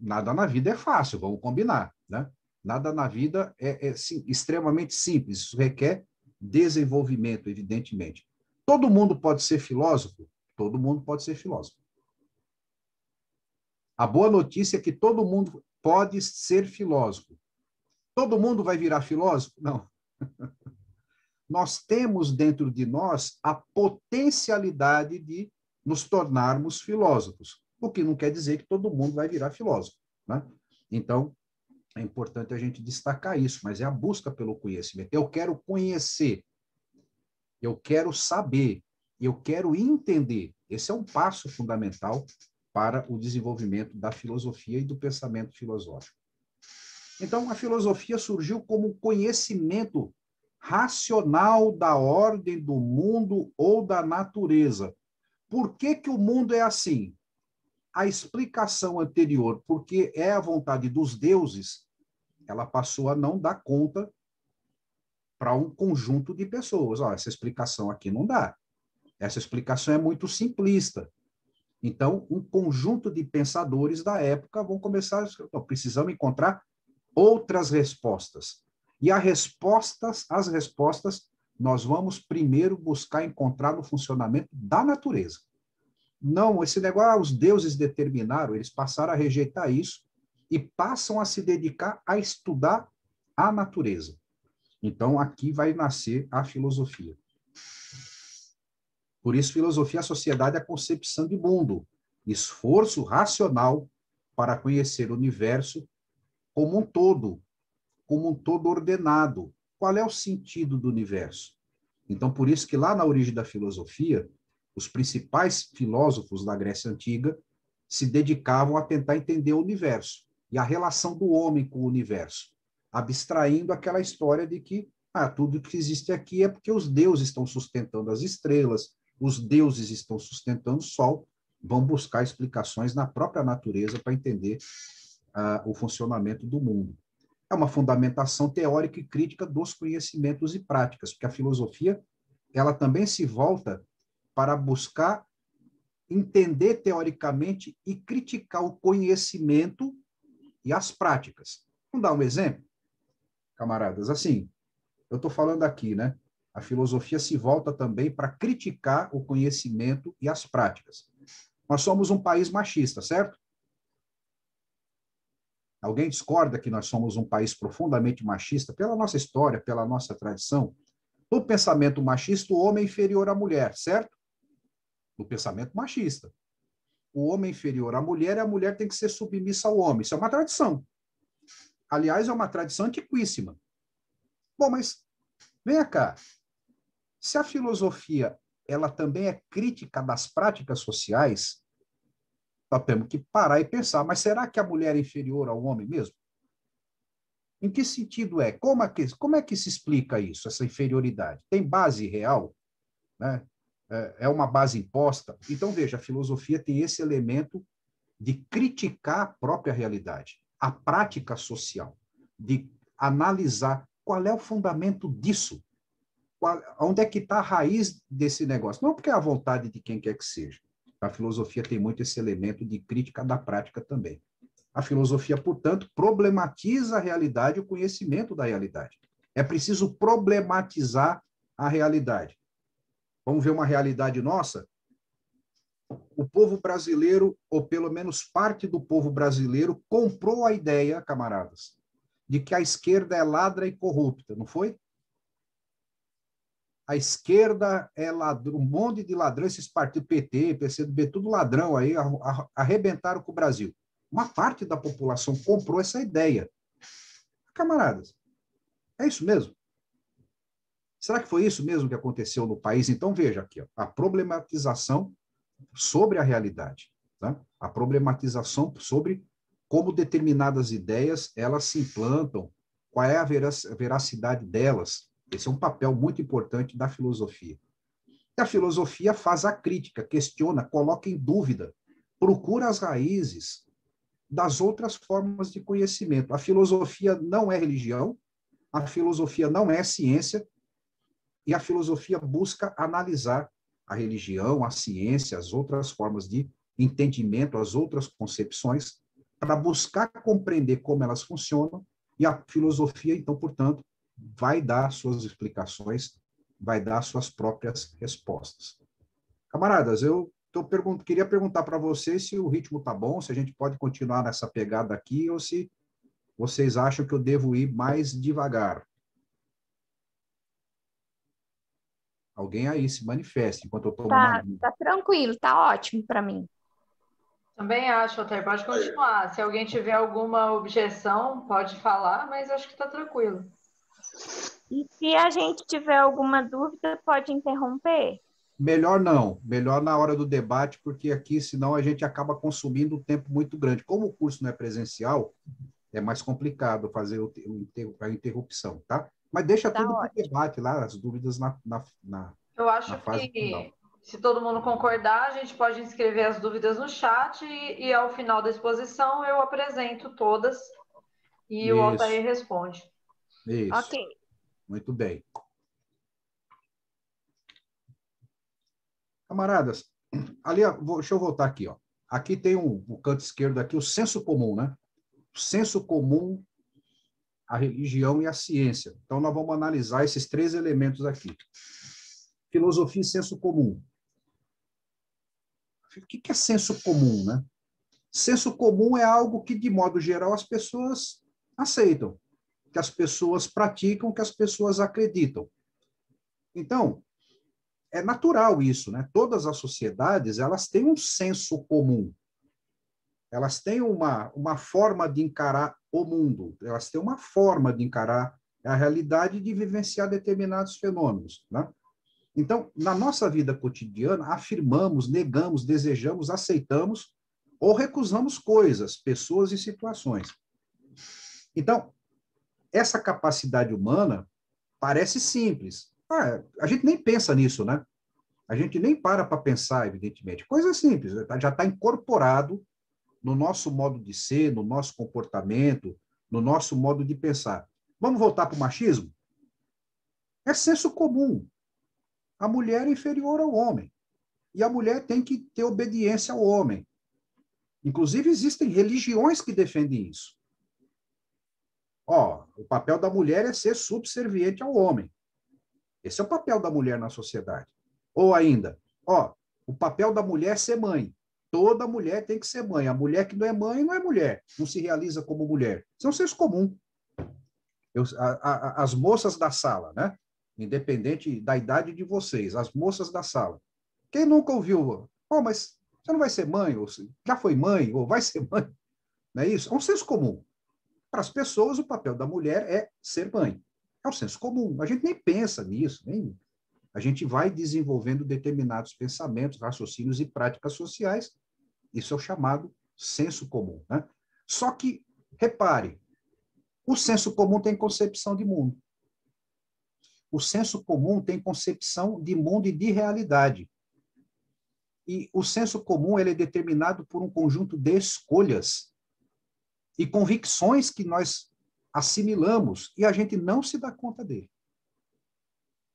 nada na vida é fácil, vamos combinar, né? Nada na vida é extremamente simples, isso requer desenvolvimento, evidentemente. Todo mundo pode ser filósofo? Todo mundo pode ser filósofo. A boa notícia é que todo mundo pode ser filósofo. Todo mundo vai virar filósofo? Não. Nós temos dentro de nós a potencialidade de nos tornarmos filósofos, o que não quer dizer que todo mundo vai virar filósofo, né? Então, é importante a gente destacar isso, mas é a busca pelo conhecimento. Eu quero conhecer, eu quero saber, eu quero entender. Esse é um passo fundamental para o desenvolvimento da filosofia e do pensamento filosófico. Então, a filosofia surgiu como conhecimento racional da ordem do mundo ou da natureza. Por que que o mundo é assim? A explicação anterior, porque é a vontade dos deuses, ela passou a não dar conta para um conjunto de pessoas. Ó, essa explicação aqui não dá. Essa explicação é muito simplista. Então, um conjunto de pensadores da época vão começar, precisamos encontrar outras respostas. E as respostas nós vamos primeiro buscar encontrar no funcionamento da natureza. Não, esse negócio, os deuses determinaram, eles passaram a rejeitar isso e passam a se dedicar a estudar a natureza. Então, aqui vai nascer a filosofia. Por isso, filosofia, a sociedade é a concepção de mundo, esforço racional para conhecer o universo como um todo ordenado. Qual é o sentido do universo? Então, por isso que lá na origem da filosofia, os principais filósofos da Grécia Antiga se dedicavam a tentar entender o universo e a relação do homem com o universo, abstraindo aquela história de que tudo que existe aqui é porque os deuses estão sustentando as estrelas, os deuses estão sustentando o sol, vão buscar explicações na própria natureza para entender o funcionamento do mundo. É uma fundamentação teórica e crítica dos conhecimentos e práticas, porque a filosofia ela também se volta para buscar entender teoricamente e criticar o conhecimento e as práticas. Vamos dar um exemplo, camaradas? Assim, eu estou falando aqui, né? A filosofia se volta também para criticar o conhecimento e as práticas. Nós somos um país machista, certo? Alguém discorda que nós somos um país profundamente machista pela nossa história, pela nossa tradição? No pensamento machista, o homem é inferior à mulher, certo? No pensamento machista. O homem é inferior à mulher e a mulher tem que ser submissa ao homem. Isso é uma tradição. Aliás, é uma tradição antiquíssima. Bom, mas venha cá. Se a filosofia ela também é crítica das práticas sociais, nós temos que parar e pensar, mas será que a mulher é inferior ao homem mesmo? Em que sentido é? Como é que se explica isso, essa inferioridade? Tem base real? Né? É uma base imposta? Então, veja, a filosofia tem esse elemento de criticar a própria realidade, a prática social, de analisar qual é o fundamento disso, onde é que está a raiz desse negócio. Não porque é a vontade de quem quer que seja. A filosofia tem muito esse elemento de crítica da prática também. A filosofia, portanto, problematiza a realidade e o conhecimento da realidade. É preciso problematizar a realidade. Vamos ver uma realidade nossa? O povo brasileiro, ou pelo menos parte do povo brasileiro, comprou a ideia, camaradas, de que a esquerda é ladra e corrupta, não foi? A esquerda é ladrão, um monte de ladrão, esses partidos PT, PCdoB, tudo ladrão aí, arrebentaram com o Brasil. Uma parte da população comprou essa ideia. Camaradas, é isso mesmo? Será que foi isso mesmo que aconteceu no país? Então, veja aqui, ó, a problematização sobre a realidade, tá? A problematização sobre como determinadas ideias elas se implantam, qual é a veracidade delas. Esse é um papel muito importante da filosofia. E a filosofia faz a crítica, questiona, coloca em dúvida, procura as raízes das outras formas de conhecimento. A filosofia não é religião, a filosofia não é ciência, e a filosofia busca analisar a religião, a ciência, as outras formas de entendimento, as outras concepções, para buscar compreender como elas funcionam, e a filosofia, então, portanto, vai dar suas explicações, vai dar suas próprias respostas. Camaradas, queria perguntar para vocês se o ritmo está bom, se a gente pode continuar nessa pegada aqui, ou se vocês acham que eu devo ir mais devagar. Alguém aí se manifeste enquanto eu tomo uma Tá, aguinha. tá tranquilo, tá ótimo para mim. Também acho, Altair, pode continuar. Se alguém tiver alguma objeção, pode falar, mas acho que está tranquilo. E se a gente tiver alguma dúvida, pode interromper? Melhor não, melhor na hora do debate, porque aqui, senão, a gente acaba consumindo um tempo muito grande. Como o curso não é presencial, é mais complicado fazer a interrupção, tá? Mas deixa Tá tudo para o ótimo. debate lá, as dúvidas Eu na acho fase final. que, se todo mundo concordar, a gente pode inscrever as dúvidas no chat e ao final da exposição eu apresento todas e o Isso, Altair responde. Ok. isso. Muito bem. Camaradas, ali, ó, deixa eu voltar aqui, ó. Aqui tem o canto esquerdo aqui, o senso comum, né? O senso comum, a religião e a ciência. Então, nós vamos analisar esses três elementos aqui. Filosofia e senso comum. O que é senso comum, né? Senso comum é algo que, de modo geral, as pessoas aceitam, que as pessoas praticam, que as pessoas acreditam. Então, é natural isso, né? Todas as sociedades, elas têm um senso comum. Elas têm uma forma de encarar o mundo, elas têm uma forma de encarar a realidade e de vivenciar determinados fenômenos, né? Então, na nossa vida cotidiana, afirmamos, negamos, desejamos, aceitamos ou recusamos coisas, pessoas e situações. Então, essa capacidade humana parece simples. A gente nem pensa nisso, né? A gente nem para pensar, evidentemente. Coisa simples, já está incorporado no nosso modo de ser, no nosso comportamento, no nosso modo de pensar. Vamos voltar para o machismo? É senso comum. A mulher é inferior ao homem. E a mulher tem que ter obediência ao homem. Inclusive, existem religiões que defendem isso. Ó, o papel da mulher é ser subserviente ao homem. Esse é o papel da mulher na sociedade. Ou ainda, ó, o papel da mulher é ser mãe. Toda mulher tem que ser mãe. A mulher que não é mãe não é mulher, não se realiza como mulher. Isso é um senso comum. As moças da sala, né? Independente da idade de vocês, as moças da sala. Quem nunca ouviu? Oh, mas você não vai ser mãe? Ou já foi mãe? Ou vai ser mãe? Não é isso? É um senso comum. Para as pessoas, o papel da mulher é ser mãe. É um senso comum. A gente nem pensa nisso, nem. A gente vai desenvolvendo determinados pensamentos, raciocínios e práticas sociais. Isso é o chamado senso comum, né? Só que, repare, o senso comum tem concepção de mundo. O senso comum tem concepção de mundo e de realidade. E o senso comum ele é determinado por um conjunto de escolhas e convicções que nós assimilamos e a gente não se dá conta dele.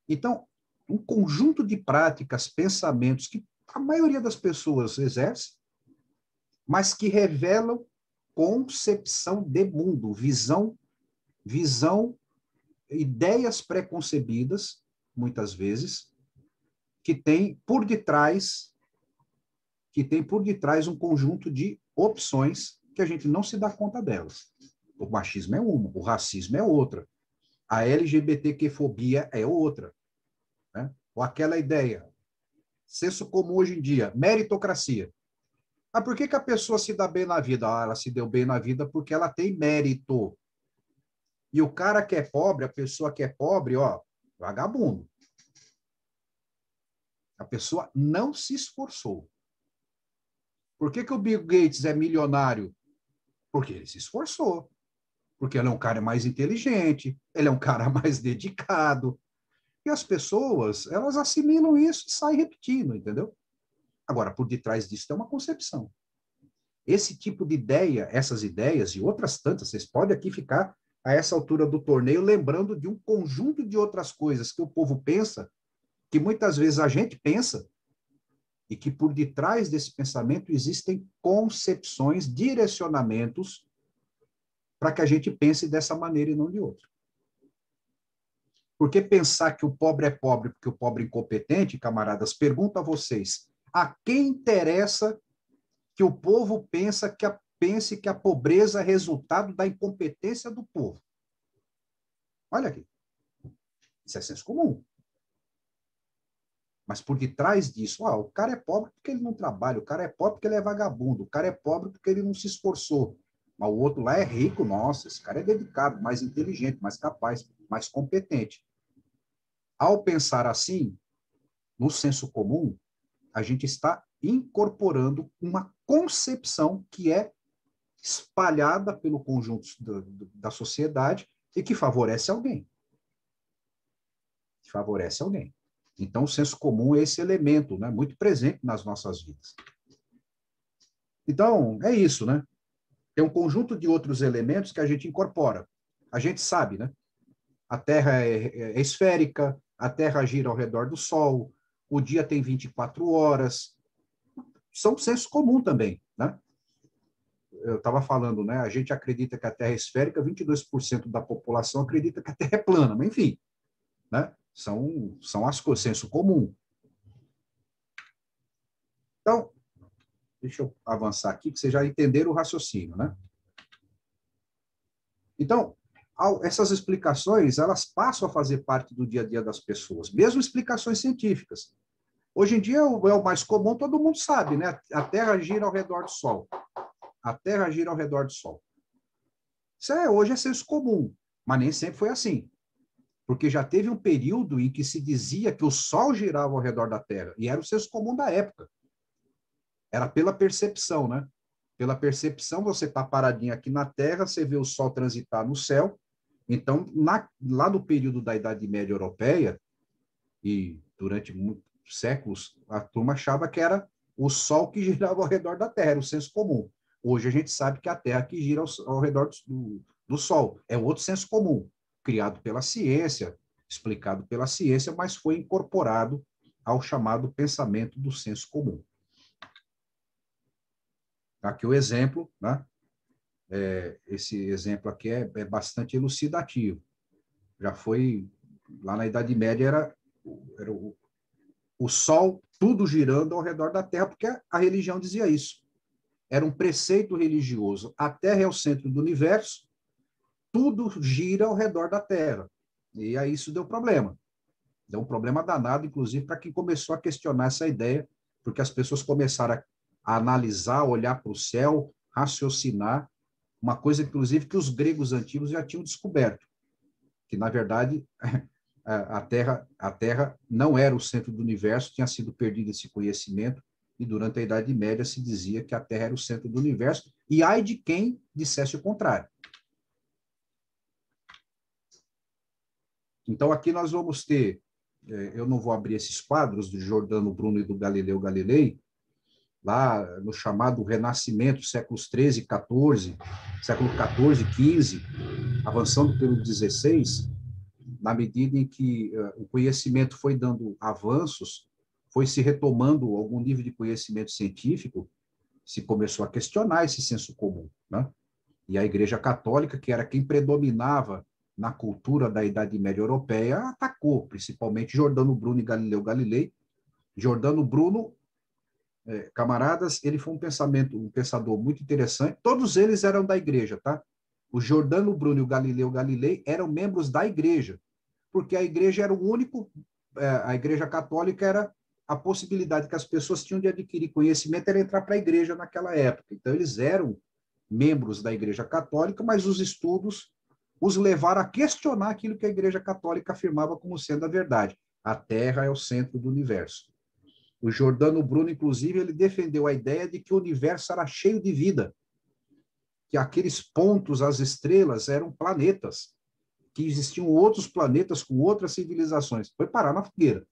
Então, um conjunto de práticas, pensamentos que a maioria das pessoas exerce, mas que revelam concepção de mundo, visão, ideias preconcebidas, muitas vezes, que tem por detrás um conjunto de opções que a gente não se dá conta delas. O machismo é uma, o racismo é outra, a LGBTQ-fobia é outra, né? Ou aquela ideia, senso comum hoje em dia, meritocracia. Ah, por que a pessoa se dá bem na vida? Ah, ela se deu bem na vida porque ela tem mérito. E o cara que é pobre, a pessoa que é pobre, ó, vagabundo. A pessoa não se esforçou. Por que o Bill Gates é milionário? Porque ele se esforçou. Porque ele é um cara mais inteligente, ele é um cara mais dedicado. E as pessoas, elas assimilam isso e saem repetindo, entendeu? Agora, por detrás disso tem uma concepção. Esse tipo de ideia, essas ideias e outras tantas, vocês podem aqui ficar a essa altura do torneio lembrando de um conjunto de outras coisas que o povo pensa, que muitas vezes a gente pensa, e que por detrás desse pensamento existem concepções, direcionamentos para que a gente pense dessa maneira e não de outra. Porque pensar que o pobre é pobre porque o pobre é incompetente, camaradas, pergunto a vocês, a quem interessa que o povo pense que a pobreza é resultado da incompetência do povo? Olha aqui, isso é senso comum. Mas por detrás disso, o cara é pobre porque ele não trabalha, o cara é pobre porque ele é vagabundo, o cara é pobre porque ele não se esforçou. Mas o outro lá é rico, nossa, esse cara é dedicado, mais inteligente, mais capaz, mais competente. Ao pensar assim, no senso comum, a gente está incorporando uma concepção que é espalhada pelo conjunto da sociedade e que favorece alguém. Favorece alguém. Então, o senso comum é esse elemento, né, muito presente nas nossas vidas. Então, é isso, né? Tem um conjunto de outros elementos que a gente incorpora. A gente sabe, né? A Terra é esférica, a Terra gira ao redor do Sol, o dia tem 24 horas. São senso comum também, né? Eu estava falando, né? A gente acredita que a Terra é esférica, 22% da população acredita que a Terra é plana, mas enfim, né? São as coisas, senso comum. Então, deixa eu avançar aqui, que vocês já entenderam o raciocínio, né? Então, essas explicações, elas passam a fazer parte do dia a dia das pessoas, mesmo explicações científicas. Hoje em dia é o mais comum, todo mundo sabe, né? A Terra gira ao redor do Sol. A Terra gira ao redor do Sol. Hoje é senso comum, mas nem sempre foi assim. Porque já teve um período em que se dizia que o Sol girava ao redor da Terra, e era o senso comum da época. Era pela percepção, né? Pela percepção, você está paradinho aqui na Terra, você vê o Sol transitar no céu. Então, lá no período da Idade Média Europeia, e durante muitos séculos, a turma achava que era o Sol que girava ao redor da Terra, era o senso comum. Hoje a gente sabe que a Terra que gira ao redor do Sol. É outro senso comum, criado pela ciência, explicado pela ciência, mas foi incorporado ao chamado pensamento do senso comum. Aqui o exemplo, né? Esse exemplo aqui é bastante elucidativo. Já foi, lá na Idade Média, era o Sol tudo girando ao redor da Terra, porque a religião dizia isso. Era um preceito religioso. A Terra é o centro do universo, tudo gira ao redor da Terra. E aí isso deu problema. Deu um problema danado, inclusive, para quem começou a questionar essa ideia, porque as pessoas começaram a analisar, olhar para o céu, raciocinar, uma coisa, inclusive, que os gregos antigos já tinham descoberto, que, na verdade, a Terra não era o centro do universo, tinha sido perdido esse conhecimento, e durante a Idade Média se dizia que a Terra era o centro do universo, e ai de quem dissesse o contrário. Então, aqui nós vamos ter, eu não vou abrir esses quadros do Giordano Bruno e do Galileu Galilei, lá no chamado Renascimento, séculos 13 e 14, século 14, 15, avançando pelo 16, na medida em que o conhecimento foi dando avanços, foi se retomando algum nível de conhecimento científico, se começou a questionar esse senso comum, né? E a Igreja Católica, que era quem predominava na cultura da Idade Média Europeia, atacou, principalmente Giordano Bruno e Galileu Galilei. Giordano Bruno, camaradas, ele foi um pensador muito interessante. Todos eles eram da Igreja, tá? O Giordano Bruno e o Galileu Galilei eram membros da Igreja, porque a Igreja era o único, a Igreja Católica era a possibilidade que as pessoas tinham de adquirir conhecimento era entrar para a Igreja naquela época. Então, eles eram membros da Igreja Católica, mas os estudos os levaram a questionar aquilo que a Igreja Católica afirmava como sendo a verdade. A Terra é o centro do universo. O Giordano Bruno, inclusive, ele defendeu a ideia de que o universo era cheio de vida, que aqueles pontos, as estrelas, eram planetas, que existiam outros planetas com outras civilizações. Foi parar na fogueira.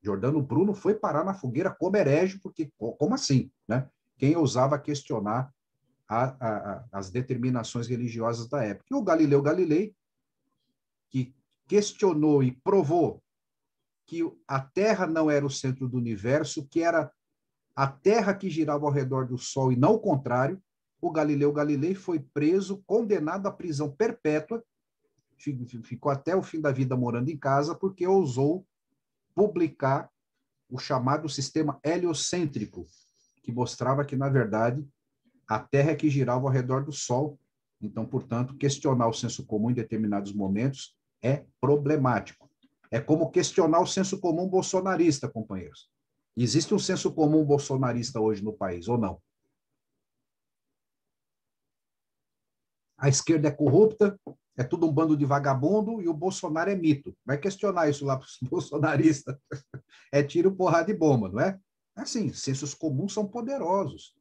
Giordano Bruno foi parar na fogueira como herege, porque como assim, né? Quem ousava questionar as determinações religiosas da época? E o Galileu Galilei, que questionou e provou que a Terra não era o centro do universo, que era a Terra que girava ao redor do Sol e não o contrário, o Galileu Galilei foi preso, condenado à prisão perpétua, ficou até o fim da vida morando em casa, porque ousou publicar o chamado sistema heliocêntrico, que mostrava que, na verdade, a Terra é que girava ao redor do Sol. Então, portanto, questionar o senso comum em determinados momentos é problemático. É como questionar o senso comum bolsonarista, companheiros. Existe um senso comum bolsonarista hoje no país, ou não? A esquerda é corrupta, é tudo um bando de vagabundo e o Bolsonaro é mito. Vai questionar isso lá para os bolsonaristas. É tiro, porrada e bomba, não é? Assim, sensos comuns são poderosos.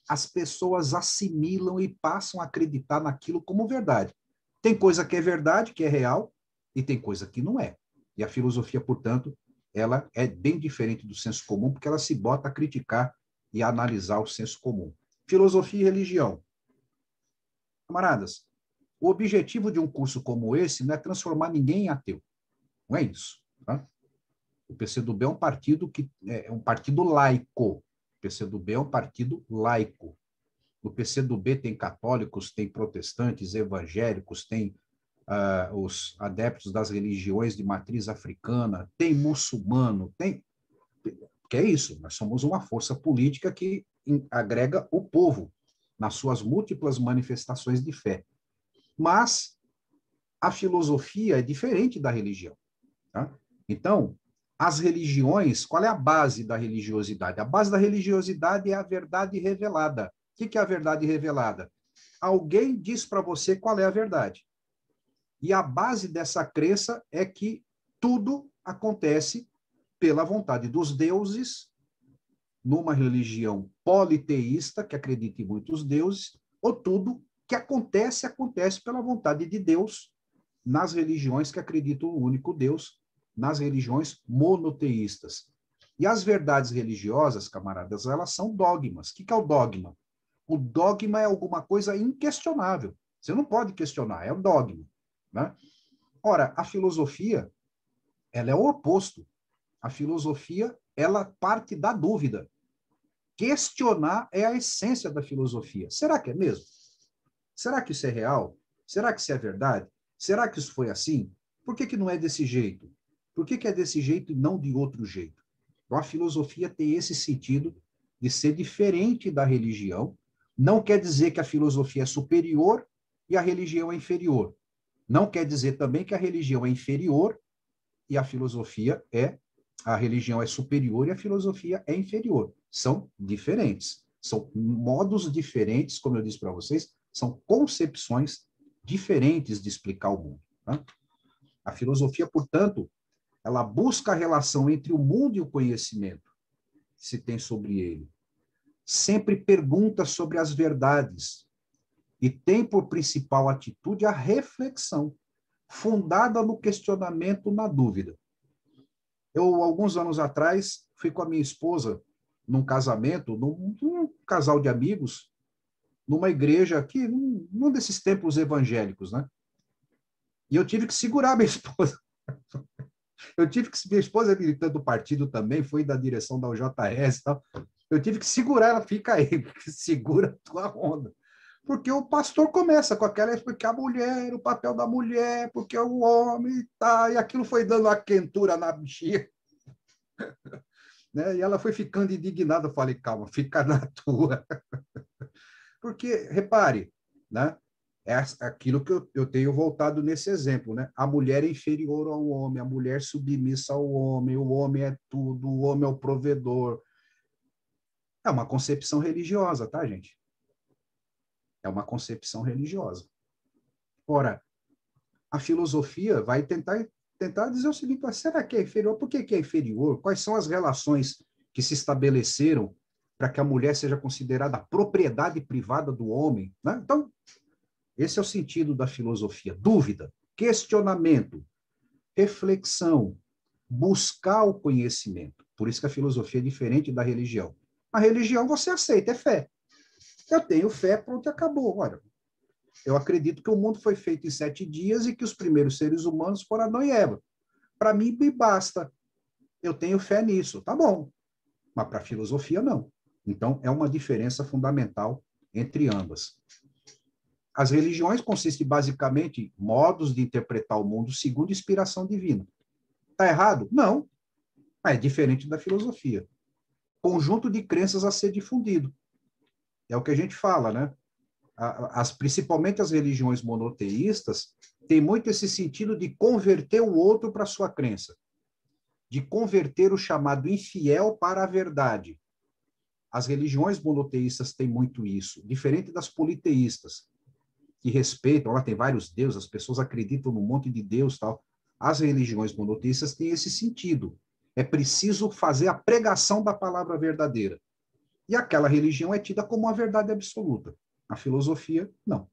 As pessoas assimilam e passam a acreditar naquilo como verdade. Tem coisa que é verdade, que é real, e tem coisa que não é. E a filosofia, portanto, ela é bem diferente do senso comum, porque ela se bota a criticar e a analisar o senso comum. Filosofia e religião. Camaradas, o objetivo de um curso como esse não é transformar ninguém em ateu. Não é isso. Tá? O PCdoB é um partido que é um partido laico. O PCdoB é um partido laico. No PCdoB tem católicos, tem protestantes, evangélicos, tem os adeptos das religiões de matriz africana, tem muçulmano, tem... Que é isso, nós somos uma força política que agrega o povo nas suas múltiplas manifestações de fé. Mas a filosofia é diferente da religião. Tá? Então, as religiões, qual é a base da religiosidade? A base da religiosidade é a verdade revelada. O que é a verdade revelada? Alguém diz para você qual é a verdade. E a base dessa crença é que tudo acontece pela vontade dos deuses, numa religião politeísta, que acredita em muitos deuses, ou tudo que acontece, acontece pela vontade de Deus, nas religiões que acreditam no único Deus, nas religiões monoteístas. E as verdades religiosas, camaradas, elas são dogmas. O que é o dogma? O dogma é alguma coisa inquestionável. Você não pode questionar, é o dogma. Né? Ora, a filosofia, ela é o oposto. A filosofia, ela parte da dúvida. Questionar é a essência da filosofia. Será que é mesmo? Será que isso é real? Será que isso é verdade? Será que isso foi assim? Por que não é desse jeito? Por que é desse jeito e não de outro jeito? Então, a filosofia tem esse sentido de ser diferente da religião. Não quer dizer que a filosofia é superior e a religião é inferior. Não quer dizer também que a religião é inferior e a filosofia a religião é superior e a filosofia é inferior. São diferentes. São modos diferentes, como eu disse para vocês, são concepções diferentes de explicar o mundo. Tá? A filosofia, portanto, ela busca a relação entre o mundo e o conhecimento que se tem sobre ele. Sempre pergunta sobre as verdades e tem por principal atitude a reflexão, fundada no questionamento, na dúvida. Eu, alguns anos atrás, fui com a minha esposa num casamento, num casal de amigos, numa igreja aqui, num desses templos evangélicos, né? E eu tive que segurar minha esposa. Minha esposa é militante do partido também, foi da direção da UJS e tal. Eu tive que segurar ela, fica aí, segura a tua onda. Porque o pastor começa com aquela, porque a mulher, o papel da mulher, porque é o homem, tá, e aquilo foi dando uma quentura na bichinha. Né? E ela foi ficando indignada, eu falei, calma, fica na tua. Porque, repare, né? É aquilo que eu tenho voltado nesse exemplo, né? A mulher é inferior ao homem, a mulher submissa ao homem, o homem é tudo, o homem é o provedor. É uma concepção religiosa, tá, gente? É uma concepção religiosa. Ora, a filosofia vai tentar dizer o seguinte, mas será que é inferior? Por que é inferior? Quais são as relações que se estabeleceram para que a mulher seja considerada propriedade privada do homem? Né? Então, esse é o sentido da filosofia. Dúvida, questionamento, reflexão, buscar o conhecimento. Por isso que a filosofia é diferente da religião. A religião você aceita, é fé. Eu tenho fé, pronto, acabou. Olha, eu acredito que o mundo foi feito em 7 dias e que os primeiros seres humanos foram Adão e Eva. Para mim, me basta. Eu tenho fé nisso. Tá bom. Mas para a filosofia, não. Então, é uma diferença fundamental entre ambas. As religiões consistem basicamente em modos de interpretar o mundo segundo inspiração divina. Está errado? Não. É diferente da filosofia. Conjunto de crenças a ser difundido. É o que a gente fala, né? principalmente as religiões monoteístas, têm muito esse sentido de converter o outro para a sua crença, de converter o chamado infiel para a verdade. As religiões monoteístas têm muito isso, diferente das politeístas, que respeitam, ela tem vários deuses, as pessoas acreditam num monte de deus e tal. As religiões monoteístas têm esse sentido. É preciso fazer a pregação da palavra verdadeira. E aquela religião é tida como uma verdade absoluta. A filosofia, não.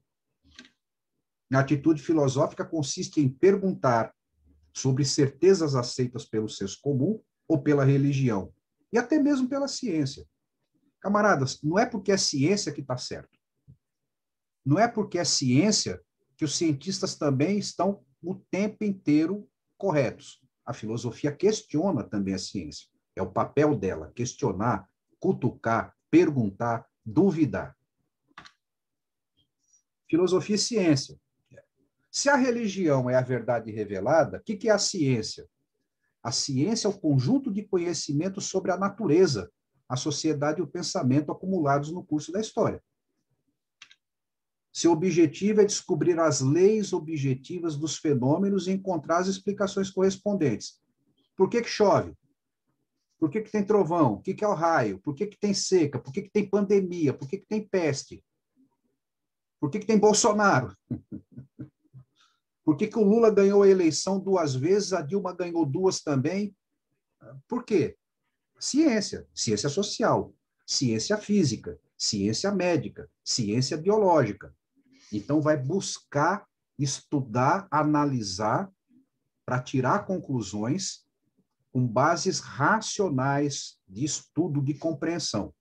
A atitude filosófica consiste em perguntar sobre certezas aceitas pelo senso comum ou pela religião, e até mesmo pela ciência. Camaradas, não é porque é ciência que está certo. Não é porque é ciência que os cientistas também estão o tempo inteiro corretos. A filosofia questiona também a ciência. É o papel dela, questionar, cutucar, perguntar, duvidar. Filosofia e ciência. Se a religião é a verdade revelada, o que é a ciência? A ciência é o conjunto de conhecimentos sobre a natureza, a sociedade e o pensamento acumulados no curso da história. Seu objetivo é descobrir as leis objetivas dos fenômenos e encontrar as explicações correspondentes. Por que chove? Por que tem trovão? O que é o raio? Por que tem seca? Por que tem pandemia? Por que tem peste? Por que tem Bolsonaro? Por que o Lula ganhou a eleição 2 vezes, a Dilma ganhou 2 também? Por quê? Ciência, ciência social, ciência física, ciência médica, ciência biológica. Então, vai buscar estudar, analisar, para tirar conclusões com bases racionais de estudo, de compreensão.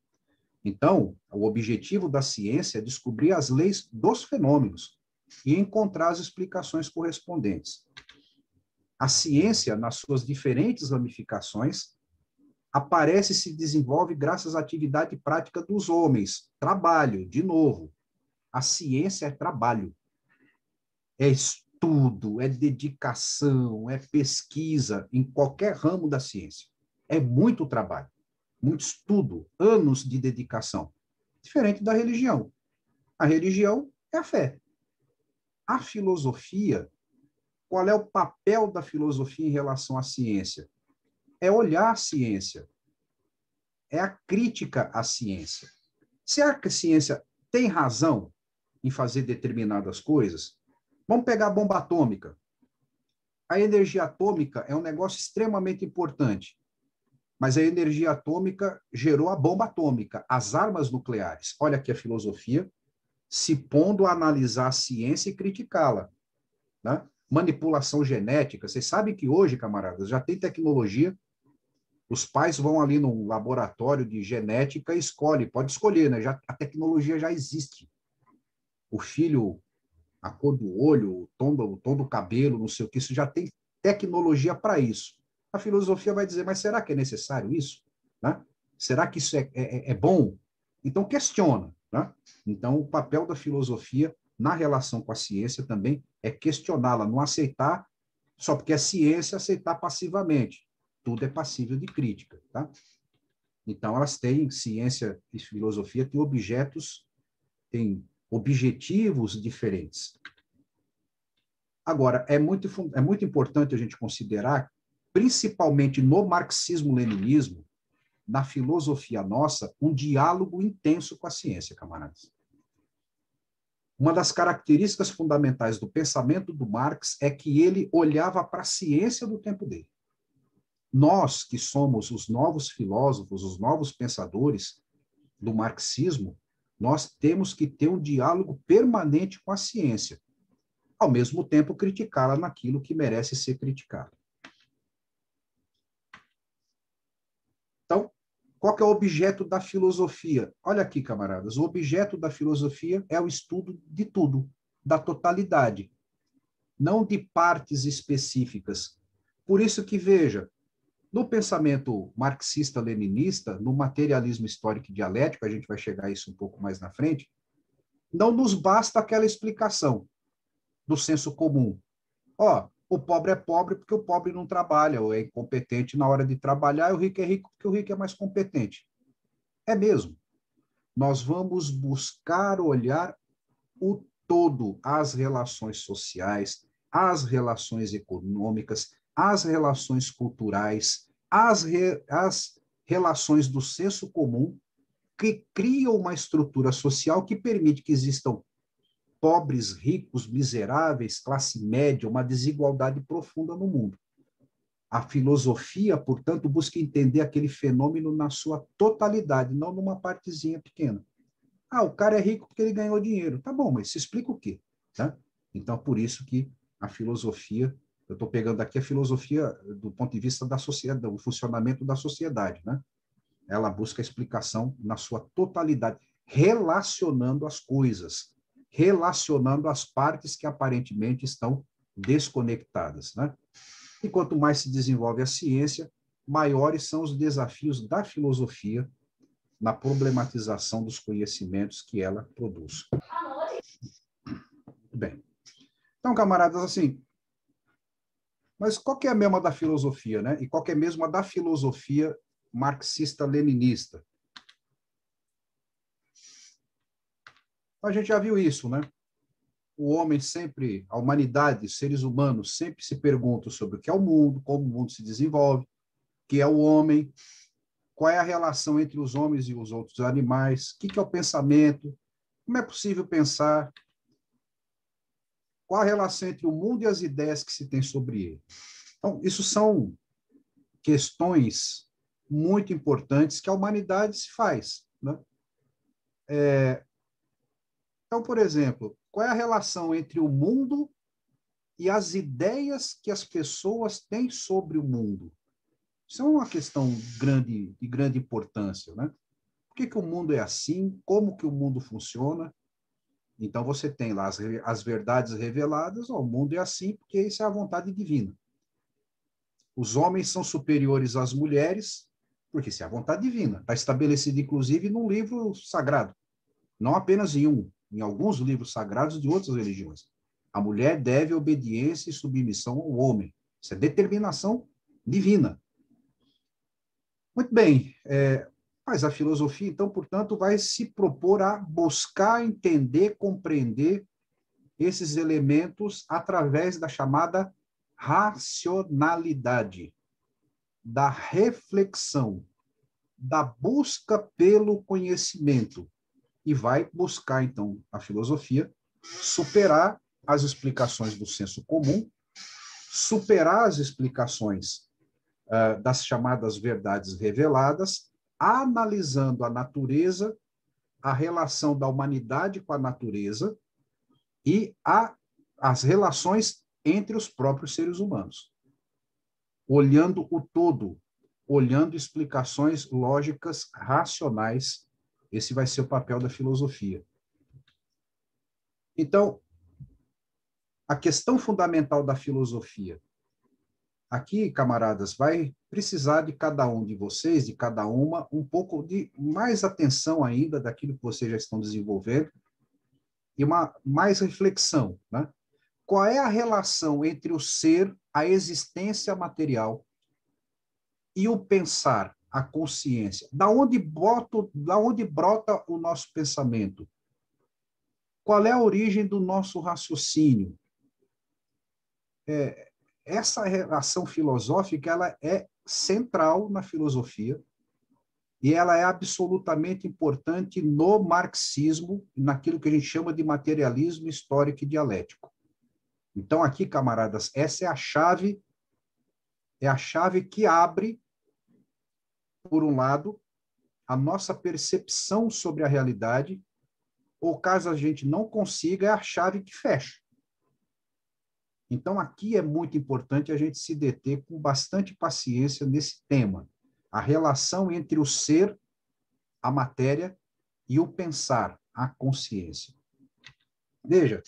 Então, o objetivo da ciência é descobrir as leis dos fenômenos e encontrar as explicações correspondentes. A ciência, nas suas diferentes ramificações, aparece e se desenvolve graças à atividade prática dos homens. Trabalho, de novo. A ciência é trabalho. É estudo, é dedicação, é pesquisa em qualquer ramo da ciência. É muito trabalho, muito estudo, anos de dedicação. Diferente da religião. A religião é a fé. A filosofia, qual é o papel da filosofia em relação à ciência? É olhar a ciência. É a crítica à ciência. Será que a ciência tem razão em fazer determinadas coisas? Vamos pegar a bomba atômica. A energia atômica é um negócio extremamente importante, mas a energia atômica gerou a bomba atômica, as armas nucleares. Olha aqui a filosofia se pondo a analisar a ciência e criticá-la. Né? Manipulação genética. Vocês sabem que hoje, camaradas, já tem tecnologia. Os pais vão ali num laboratório de genética e escolhe, pode escolher, né? A tecnologia já existe. O filho, a cor do olho, o tom do cabelo, não sei o que, isso já tem tecnologia para isso. A filosofia vai dizer, mas será que é necessário isso? Né? Será que isso é bom? Então, questiona. Né? Então, o papel da filosofia na relação com a ciência também é questioná-la, não aceitar, só porque é ciência, aceitar passivamente. Tudo é passível de crítica. Tá? Então, elas têm, ciência e filosofia, têm objetos, têm objetivos diferentes. Agora, é muito importante a gente considerar, principalmente no marxismo-leninismo, na filosofia nossa, um diálogo intenso com a ciência, camaradas. Uma das características fundamentais do pensamento do Marx é que ele olhava para a ciência do tempo dele. Nós, que somos os novos filósofos, os novos pensadores do marxismo, nós temos que ter um diálogo permanente com a ciência, ao mesmo tempo criticá-la naquilo que merece ser criticado. Então, qual que é o objeto da filosofia? Olha aqui, camaradas, o objeto da filosofia é o estudo de tudo, da totalidade, não de partes específicas. Por isso que, veja, no pensamento marxista-leninista, no materialismo histórico e dialético, a gente vai chegar a isso um pouco mais na frente, não nos basta aquela explicação do senso comum. Ó, o pobre é pobre porque o pobre não trabalha, ou é incompetente na hora de trabalhar, e o rico é rico porque o rico é mais competente. É mesmo. Nós vamos buscar olhar o todo, as relações sociais, as relações econômicas, as relações culturais, as relações do senso comum, que criam uma estrutura social que permite que existam pobres, ricos, miseráveis, classe média, uma desigualdade profunda no mundo. A filosofia, portanto, busca entender aquele fenômeno na sua totalidade, não numa partezinha pequena. Ah, o cara é rico porque ele ganhou dinheiro. Tá bom, mas se explica o quê? Tá? Então, por isso que a filosofia, eu estou pegando aqui a filosofia do ponto de vista da sociedade, do funcionamento da sociedade, né? Ela busca a explicação na sua totalidade, relacionando as coisas, relacionando as partes que aparentemente estão desconectadas, né? E quanto mais se desenvolve a ciência, maiores são os desafios da filosofia na problematização dos conhecimentos que ela produz. Muito bem. Então, camaradas, assim, mas qual que é a mesma da filosofia, né? E qual que é mesmo a da filosofia marxista-leninista? A gente já viu isso, né? O homem sempre, a humanidade, os seres humanos sempre se perguntam sobre o que é o mundo, como o mundo se desenvolve, o que é o homem, qual é a relação entre os homens e os outros animais, o que é o pensamento, como é possível pensar, qual a relação entre o mundo e as ideias que se tem sobre ele. Então, isso são questões muito importantes que a humanidade se faz, né? Então, por exemplo, qual é a relação entre o mundo e as ideias que as pessoas têm sobre o mundo? Isso é uma questão de grande importância, né? Por que o mundo é assim? Como que o mundo funciona? Então, você tem lá as verdades reveladas, ó, o mundo é assim porque isso é a vontade divina. Os homens são superiores às mulheres porque isso é a vontade divina. Está estabelecido, inclusive, num livro sagrado. Não apenas em alguns livros sagrados de outras religiões. A mulher deve obediência e submissão ao homem. Isso é determinação divina. Muito bem, mas a filosofia, então, portanto, vai se propor a buscar entender, compreender esses elementos através da chamada racionalidade, da reflexão, da busca pelo conhecimento. E vai buscar, então, a filosofia superar as explicações do senso comum, superar as explicações das chamadas verdades reveladas, analisando a natureza, a relação da humanidade com a natureza e as relações entre os próprios seres humanos. Olhando o todo, olhando explicações lógicas, racionais. Esse vai ser o papel da filosofia. Então, a questão fundamental da filosofia. Aqui, camaradas, vai precisar de cada um de vocês, de cada uma, um pouco de mais atenção ainda daquilo que vocês já estão desenvolvendo e mais reflexão, né? Qual é a relação entre o ser, a existência material e o pensar, a consciência? Da onde brota o nosso pensamento? Qual é a origem do nosso raciocínio? Essa relação filosófica ela é central na filosofia e ela é absolutamente importante no marxismo, naquilo que a gente chama de materialismo histórico e dialético. Então, aqui, camaradas, essa é a chave que abre, por um lado, a nossa percepção sobre a realidade, ou caso a gente não consiga, é a chave que fecha. Então, aqui é muito importante a gente se deter com bastante paciência nesse tema. A relação entre o ser, a matéria, e o pensar, a consciência. Veja,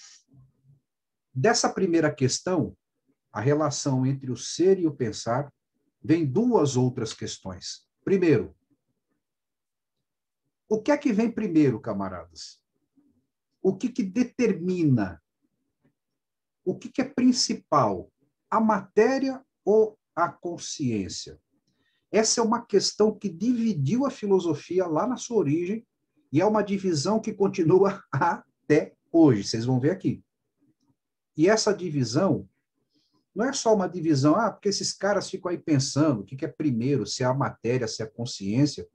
dessa primeira questão, a relação entre o ser e o pensar, vem duas outras questões. Primeiro, o que é que vem primeiro, camaradas? O que determina? O que é principal? A matéria ou a consciência? Essa é uma questão que dividiu a filosofia lá na sua origem e é uma divisão que continua até hoje, vocês vão ver aqui. E essa divisão não é só uma divisão, porque esses caras ficam aí pensando o que é primeiro, se é a matéria, se é a consciência.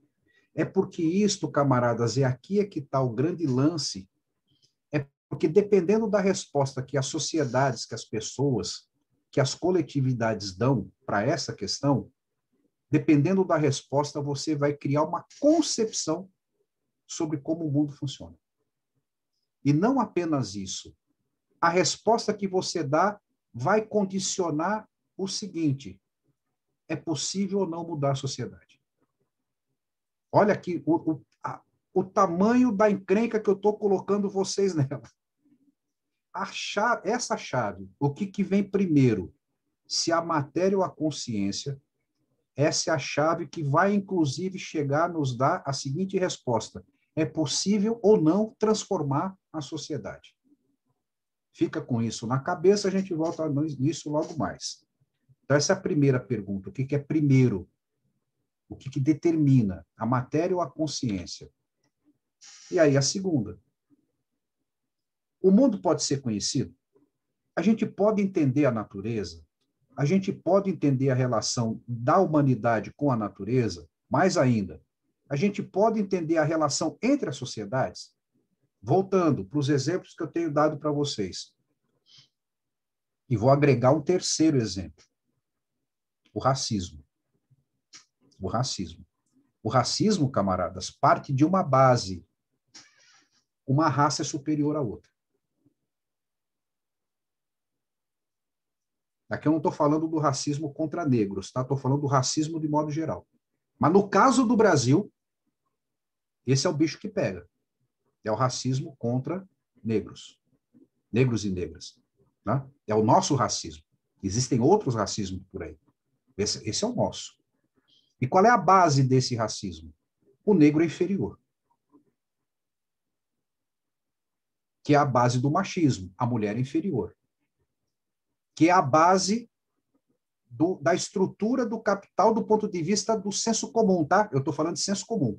É porque isto, camaradas, aqui é que está o grande lance. É porque dependendo da resposta que as sociedades, que as pessoas, que as coletividades dão para essa questão, dependendo da resposta, você vai criar uma concepção sobre como o mundo funciona. E não apenas isso. A resposta que você dá vai condicionar o seguinte: é possível ou não mudar a sociedade? Olha aqui o tamanho da encrenca que eu estou colocando vocês nela. Essa chave, o que vem primeiro? Se a matéria ou a consciência, essa é a chave que vai, inclusive, chegar a nos dar a seguinte resposta: é possível ou não transformar a sociedade? Fica com isso na cabeça, a gente volta nisso logo mais. Então, essa é a primeira pergunta. O que é primeiro? O que determina a matéria ou a consciência? E aí a segunda. O mundo pode ser conhecido? A gente pode entender a natureza? A gente pode entender a relação da humanidade com a natureza? Mais ainda, a gente pode entender a relação entre as sociedades? Voltando para os exemplos que eu tenho dado para vocês. E vou agregar um terceiro exemplo. O racismo. O racismo. O racismo, camaradas, parte de uma base. Uma raça é superior à outra. Aqui eu não estou falando do racismo contra negros, tá? Estou falando do racismo de modo geral. Mas no caso do Brasil, esse é o bicho que pega. É o racismo contra negros. Negros e negras. Né? É o nosso racismo. Existem outros racismos por aí. Esse é o nosso. E qual é a base desse racismo? O negro é inferior. Que é a base do machismo. A mulher é inferior. Que é a base da estrutura do capital do ponto de vista do senso comum, tá? Eu estou falando de senso comum.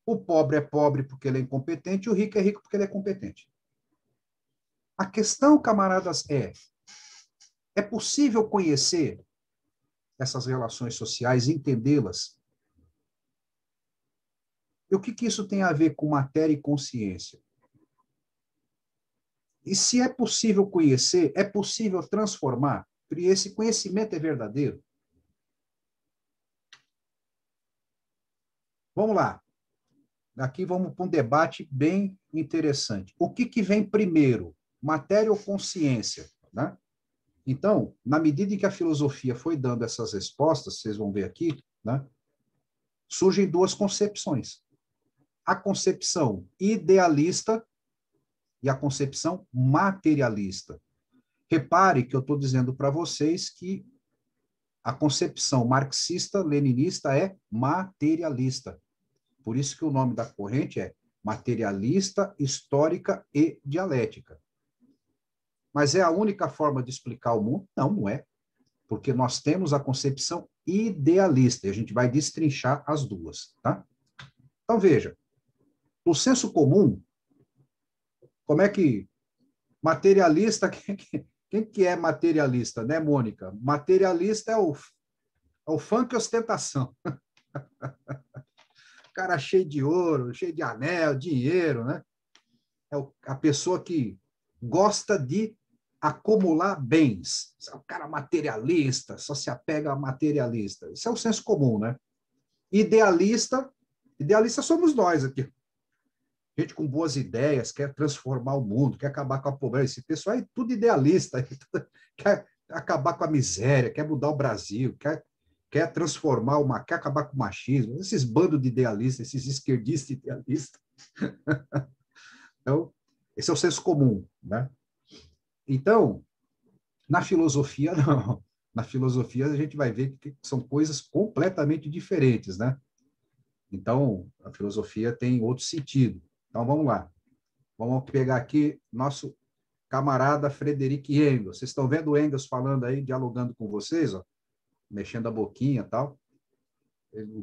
O pobre é pobre porque ele é incompetente, e o rico é rico porque ele é competente. A questão, camaradas, é possível conhecer essas relações sociais, entendê-las? E o que isso tem a ver com matéria e consciência? E se é possível conhecer, é possível transformar? E esse conhecimento é verdadeiro? Vamos lá. Aqui vamos para um debate bem interessante. O que vem primeiro, matéria ou consciência? Né? Então, na medida em que a filosofia foi dando essas respostas, vocês vão ver aqui, né, surgem duas concepções. A concepção idealista e a concepção materialista. Repare que eu estou dizendo para vocês que a concepção marxista-leninista é materialista. Por isso que o nome da corrente é materialista, histórica e dialética. Mas é a única forma de explicar o mundo? Não, não é. Porque nós temos a concepção idealista, e a gente vai destrinchar as duas, tá? Então, veja, no senso comum, como é que materialista, quem que é materialista, né, Mônica? Materialista é o funk e ostentação. Cara cheio de ouro, cheio de anel, dinheiro, né? É a pessoa que gosta de acumular bens. É o cara materialista, só se apega a materialista. Isso é o senso comum, né? Idealista somos nós aqui. Gente com boas ideias, quer transformar o mundo, quer acabar com a pobreza. Esse pessoal é tudo idealista, quer acabar com a miséria, quer mudar o Brasil, quer transformar quer acabar com o machismo. Esses bandos de idealistas, esses esquerdistas idealistas. Então, esse é o senso comum, né? Então, na filosofia, não. Na filosofia, a gente vai ver que são coisas completamente diferentes, né? Então, a filosofia tem outro sentido. Então, vamos lá. Vamos pegar aqui nosso camarada Frederic Engels. Vocês estão vendo o Engels falando aí, dialogando com vocês, ó, mexendo a boquinha e tal.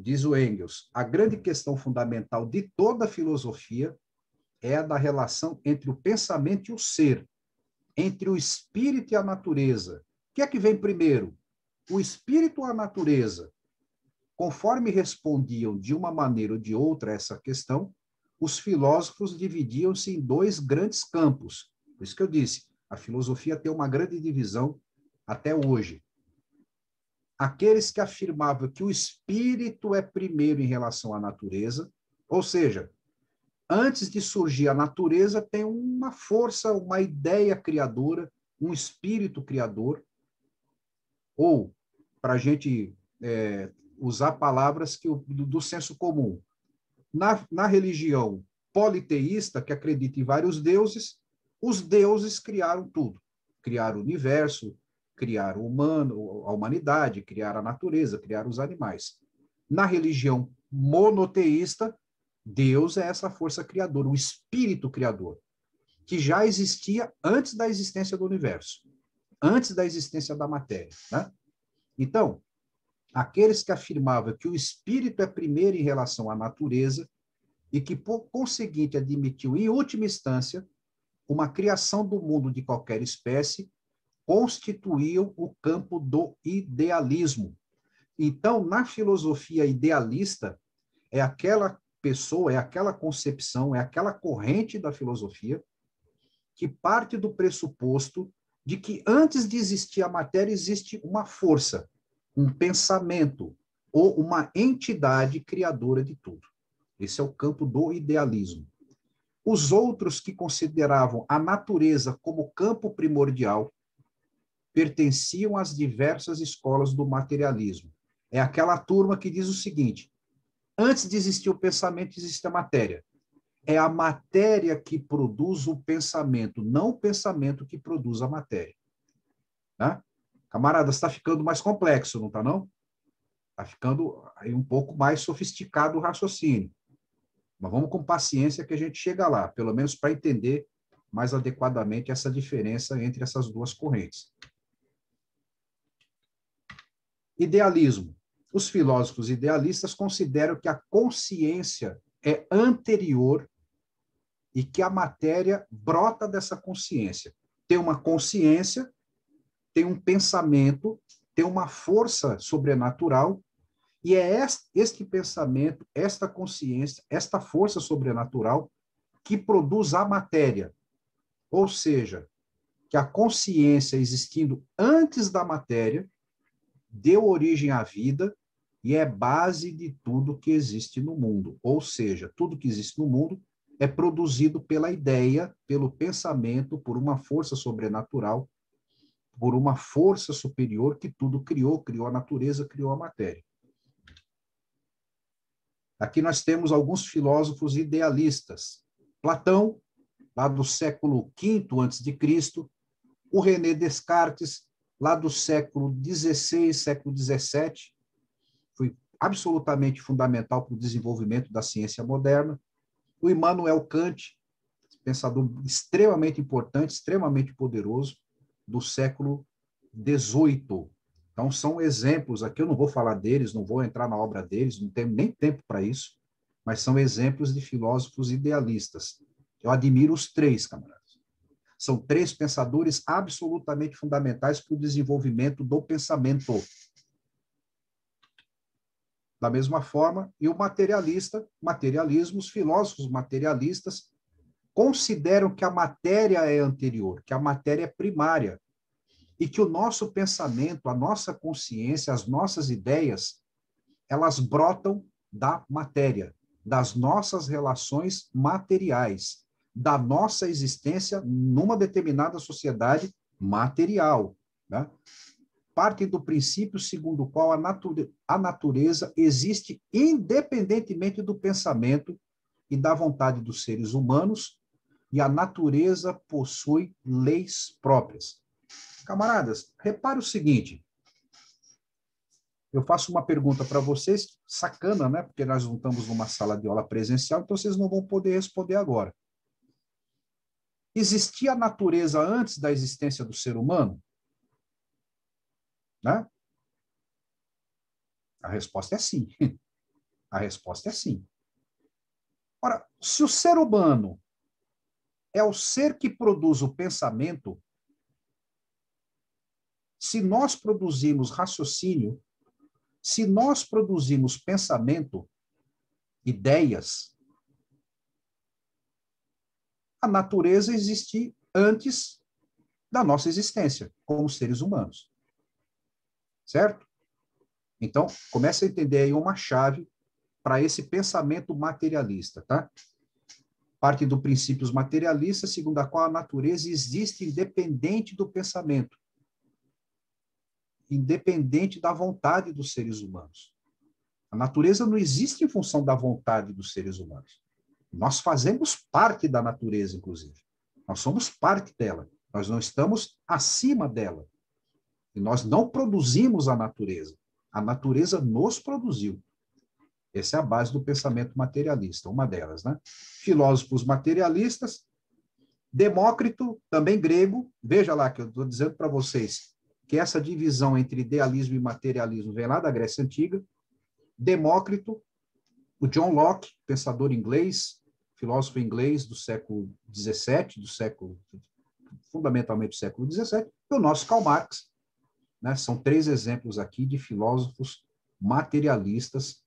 Diz o Engels, a grande questão fundamental de toda a filosofia é a da relação entre o pensamento e o ser, entre o espírito e a natureza. O que é que vem primeiro? O espírito ou a natureza? Conforme respondiam de uma maneira ou de outra a essa questão, os filósofos dividiam-se em dois grandes campos. Por isso que eu disse, a filosofia tem uma grande divisão até hoje. Aqueles que afirmavam que o espírito é primeiro em relação à natureza, ou seja, antes de surgir a natureza, tem uma força, uma ideia criadora, um espírito criador, ou, para a gente usar palavras do senso comum, na religião politeísta, que acredita em vários deuses, os deuses criaram tudo. Criaram o universo, criaram o humano, a humanidade, criaram a natureza, criaram os animais. Na religião monoteísta, Deus é essa força criadora, o espírito criador, que já existia antes da existência do universo, antes da existência da matéria, né? Então, aqueles que afirmavam que o espírito é primeiro em relação à natureza e que, por conseguinte, admitiu, em última instância, uma criação do mundo de qualquer espécie, constituíam o campo do idealismo. Então, na filosofia idealista, é aquela pessoa, é aquela concepção, é aquela corrente da filosofia que parte do pressuposto de que antes de existir a matéria existe uma força, um pensamento ou uma entidade criadora de tudo. Esse é o campo do idealismo. Os outros que consideravam a natureza como campo primordial pertenciam às diversas escolas do materialismo. É aquela turma que diz o seguinte: antes de existir o pensamento, existe a matéria. É a matéria que produz o pensamento, não o pensamento que produz a matéria. Né? Camarada, está ficando mais complexo, não está, não? Está ficando aí um pouco mais sofisticado o raciocínio. Mas vamos com paciência que a gente chega lá, pelo menos para entender mais adequadamente essa diferença entre essas duas correntes. Idealismo. Os filósofos idealistas consideram que a consciência é anterior e que a matéria brota dessa consciência. Tem uma consciência, tem um pensamento, tem uma força sobrenatural, e é este pensamento, esta consciência, esta força sobrenatural que produz a matéria. Ou seja, que a consciência existindo antes da matéria deu origem à vida e é base de tudo que existe no mundo. Ou seja, tudo que existe no mundo é produzido pela ideia, pelo pensamento, por uma força sobrenatural, por uma força superior que tudo criou, criou a natureza, criou a matéria. Aqui nós temos alguns filósofos idealistas. Platão, lá do século V a.C., o René Descartes, lá do século XVI, século XVII, foi absolutamente fundamental para o desenvolvimento da ciência moderna. O Immanuel Kant, pensador extremamente importante, extremamente poderoso, do século XVIII. Então, são exemplos, aqui eu não vou falar deles, não vou entrar na obra deles, não tenho nem tempo para isso, mas são exemplos de filósofos idealistas. Eu admiro os três, camaradas. São três pensadores absolutamente fundamentais para o desenvolvimento do pensamento. Da mesma forma, e o materialismo, os filósofos materialistas consideram que a matéria é anterior, que a matéria é primária, e que o nosso pensamento, a nossa consciência, as nossas ideias, elas brotam da matéria, das nossas relações materiais, da nossa existência numa determinada sociedade material, né? Partem do princípio segundo o qual a natureza existe independentemente do pensamento e da vontade dos seres humanos, e a natureza possui leis próprias. Camaradas, repare o seguinte, eu faço uma pergunta para vocês, sacana, né? Porque nós não estamos numa sala de aula presencial, então vocês não vão poder responder agora. Existia a natureza antes da existência do ser humano? Né? A resposta é sim. A resposta é sim. Ora, se o ser humano é o ser que produz o pensamento. Se nós produzimos raciocínio, se nós produzimos pensamento, ideias, a natureza existe antes da nossa existência, como seres humanos. Certo? Então, comece a entender aí uma chave para esse pensamento materialista, tá? Parte do princípios materialistas, segundo a qual a natureza existe independente do pensamento, independente da vontade dos seres humanos. A natureza não existe em função da vontade dos seres humanos. Nós fazemos parte da natureza, inclusive. Nós somos parte dela. Nós não estamos acima dela. E nós não produzimos a natureza. A natureza nos produziu. Essa é a base do pensamento materialista, uma delas, né? Filósofos materialistas, Demócrito, também grego, veja lá que eu estou dizendo para vocês que essa divisão entre idealismo e materialismo vem lá da Grécia Antiga. Demócrito, o John Locke, pensador inglês, filósofo inglês do século XVII, fundamentalmente do século XVII, e o nosso Karl Marx, né? São 3 exemplos aqui de filósofos materialistas,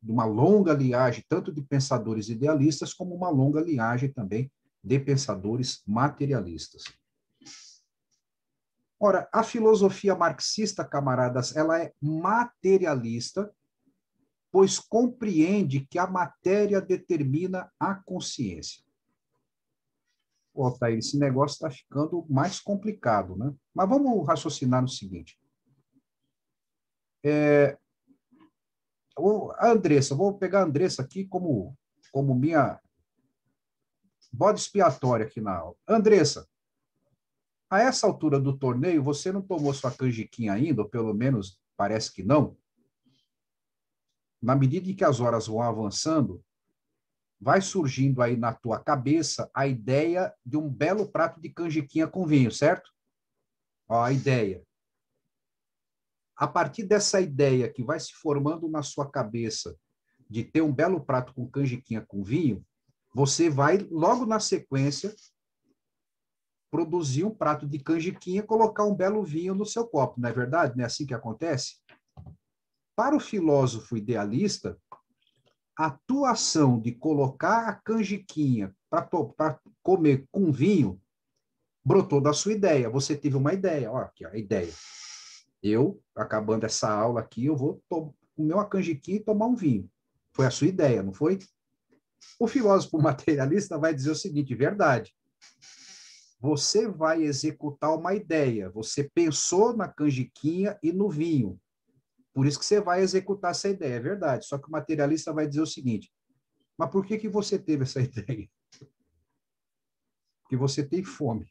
de uma longa linhagem, tanto de pensadores idealistas, como uma longa linhagem também de pensadores materialistas. Ora, a filosofia marxista, camaradas, ela é materialista, pois compreende que a matéria determina a consciência. Pô, Altair, esse negócio está ficando mais complicado, né? Mas vamos raciocinar no seguinte. A Andressa, vou pegar a Andressa aqui como minha bode expiatório aqui na aula. Andressa, a essa altura do torneio, você não tomou sua canjiquinha ainda, ou pelo menos parece que não? Na medida em que as horas vão avançando, vai surgindo aí na tua cabeça a ideia de um belo prato de canjiquinha com vinho, certo? Ó, a ideia. A partir dessa ideia que vai se formando na sua cabeça de ter um belo prato com canjiquinha com vinho, você vai, logo na sequência, produzir um prato de canjiquinha e colocar um belo vinho no seu copo, não é verdade? Não é assim que acontece? Para o filósofo idealista, a tua ação de colocar a canjiquinha para comer com vinho brotou da sua ideia. Você teve uma ideia. Olha aqui, a ideia. Eu, acabando essa aula aqui, eu vou comer uma canjiquinha e tomar um vinho. Foi a sua ideia, não foi? O filósofo materialista vai dizer o seguinte, verdade. Você vai executar uma ideia. Você pensou na canjiquinha e no vinho. Por isso que você vai executar essa ideia, é verdade. Só que o materialista vai dizer o seguinte, mas por que você teve essa ideia? Porque você tem fome.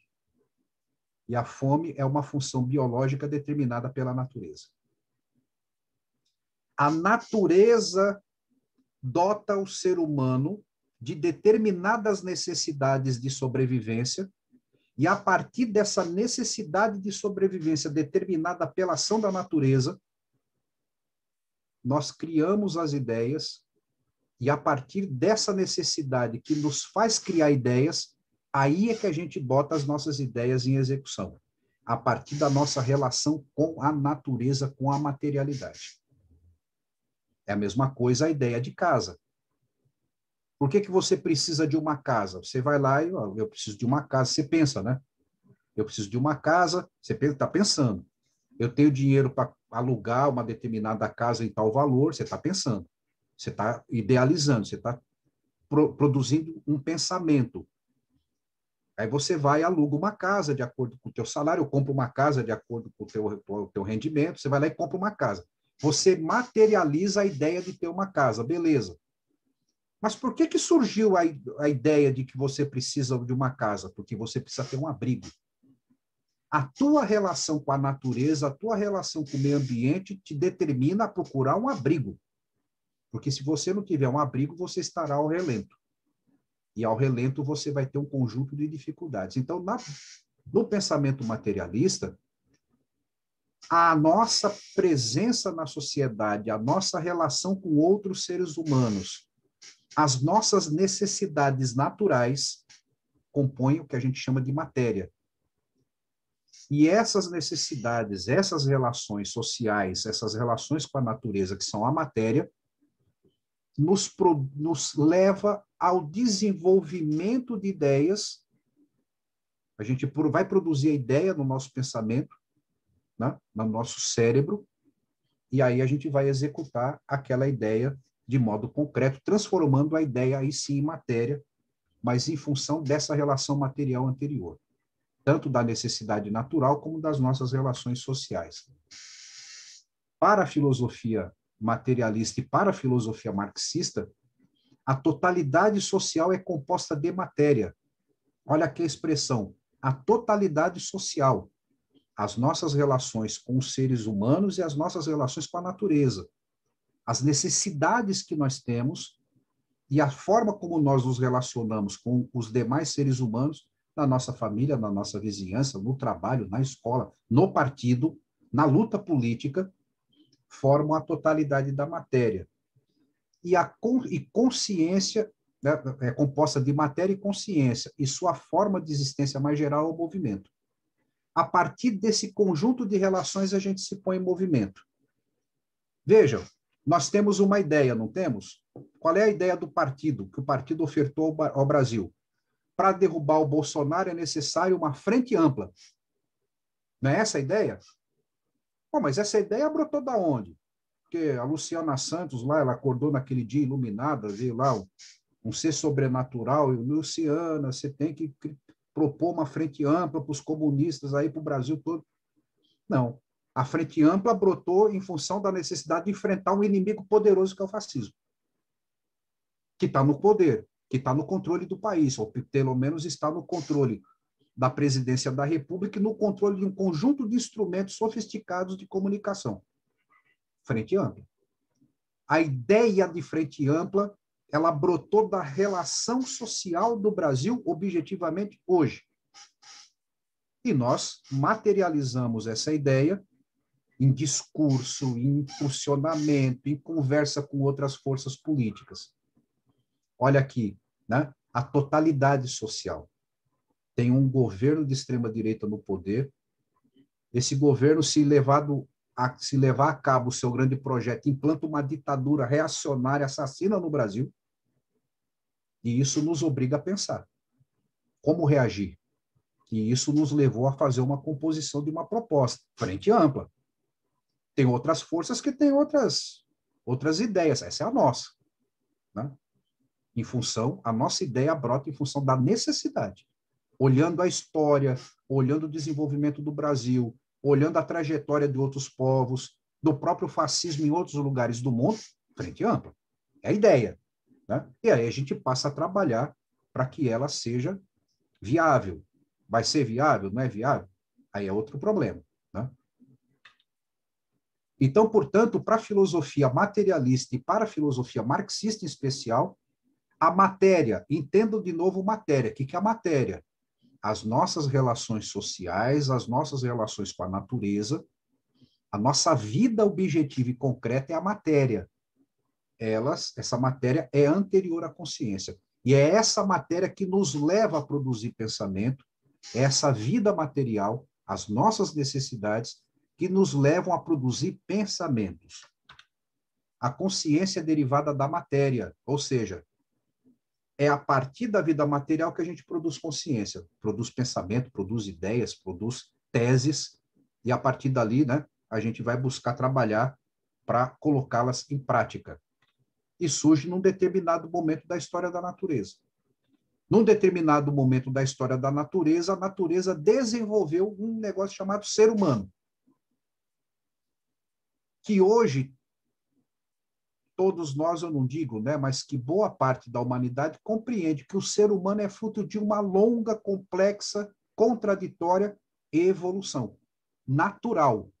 E a fome é uma função biológica determinada pela natureza. A natureza dota o ser humano de determinadas necessidades de sobrevivência, e a partir dessa necessidade de sobrevivência determinada pela ação da natureza, nós criamos as ideias, e a partir dessa necessidade que nos faz criar ideias, aí é que a gente bota as nossas ideias em execução, a partir da nossa relação com a natureza, com a materialidade. É a mesma coisa a ideia de casa. Por que você precisa de uma casa? Você vai lá e, eu preciso de uma casa, você pensa, né? Eu preciso de uma casa, você está pensando. Eu tenho dinheiro para alugar uma determinada casa em tal valor, você está pensando. Você está idealizando, você está produzindo um pensamento. Aí você vai e aluga uma casa de acordo com o teu salário, ou compra uma casa de acordo com o teu rendimento, você vai lá e compra uma casa. Você materializa a ideia de ter uma casa, beleza. Mas por que surgiu a ideia de que você precisa de uma casa? Porque você precisa ter um abrigo. A tua relação com a natureza, a tua relação com o meio ambiente te determina a procurar um abrigo. Porque se você não tiver um abrigo, você estará ao relento. E ao relento você vai ter um conjunto de dificuldades. Então, no pensamento materialista, a nossa presença na sociedade, a nossa relação com outros seres humanos, as nossas necessidades naturais compõem o que a gente chama de matéria. E essas necessidades, essas relações sociais, essas relações com a natureza, que são a matéria, nos leva ao desenvolvimento de ideias. A gente vai produzir a ideia no nosso pensamento, né, no nosso cérebro, e aí a gente vai executar aquela ideia de modo concreto, transformando a ideia aí sim em matéria, mas em função dessa relação material anterior, tanto da necessidade natural como das nossas relações sociais. Para a filosofia materialista e para a filosofia marxista, a totalidade social é composta de matéria. Olha aqui a expressão, a totalidade social, as nossas relações com os seres humanos e as nossas relações com a natureza, as necessidades que nós temos e a forma como nós nos relacionamos com os demais seres humanos, na nossa família, na nossa vizinhança, no trabalho, na escola, no partido, na luta política, formam a totalidade da matéria. E consciência, né, é composta de matéria e consciência, e sua forma de existência mais geral é o movimento. A partir desse conjunto de relações, a gente se põe em movimento. Vejam, nós temos uma ideia, não temos? Qual é a ideia do partido, que o partido ofertou ao Brasil? Para derrubar o Bolsonaro é necessário uma frente ampla. Não é essa a ideia? Bom, mas essa ideia brotou da onde? Porque a Luciana Santos, lá, ela acordou naquele dia iluminada, veio lá um ser sobrenatural, e Luciana, você tem que propor uma frente ampla para os comunistas aí, para o Brasil todo. Não. A frente ampla brotou em função da necessidade de enfrentar um inimigo poderoso que é o fascismo, que está no poder, que está no controle do país, ou pelo menos está no controle da presidência da República e no controle de um conjunto de instrumentos sofisticados de comunicação. Frente ampla. A ideia de frente ampla, ela brotou da relação social do Brasil, objetivamente, hoje. E nós materializamos essa ideia em discurso, em funcionamento, em conversa com outras forças políticas. Olha aqui, né? A totalidade social. Tem um governo de extrema-direita no poder. Esse governo, se levar a cabo o seu grande projeto, implanta uma ditadura reacionária, assassina no Brasil, e isso nos obriga a pensar. Como reagir? E isso nos levou a fazer uma composição de uma proposta, frente ampla. Tem outras forças que têm outras ideias, essa é a nossa. Né? A nossa ideia brota em função da necessidade. Olhando a história, olhando o desenvolvimento do Brasil, olhando a trajetória de outros povos, do próprio fascismo em outros lugares do mundo, frente ampla. É a ideia. Né? E aí a gente passa a trabalhar para que ela seja viável. Vai ser viável? Não é viável? Aí é outro problema. Né? Então, portanto, para a filosofia materialista e para a filosofia marxista em especial, a matéria, entendam de novo matéria. O que é a matéria? As nossas relações sociais, as nossas relações com a natureza, a nossa vida objetiva e concreta é a matéria. Essa matéria é anterior à consciência. E é essa matéria que nos leva a produzir pensamento, é essa vida material, as nossas necessidades, que nos levam a produzir pensamentos. A consciência é derivada da matéria, ou seja, é a partir da vida material que a gente produz consciência, produz pensamento, produz ideias, produz teses, e a partir dali, né, a gente vai buscar trabalhar para colocá-las em prática. E surge num determinado momento da história da natureza. Num determinado momento da história da natureza, a natureza desenvolveu um negócio chamado ser humano, que hoje todos nós, eu não digo, né, mas que boa parte da humanidade compreende que o ser humano é fruto de uma longa, complexa, contraditória evolução natural.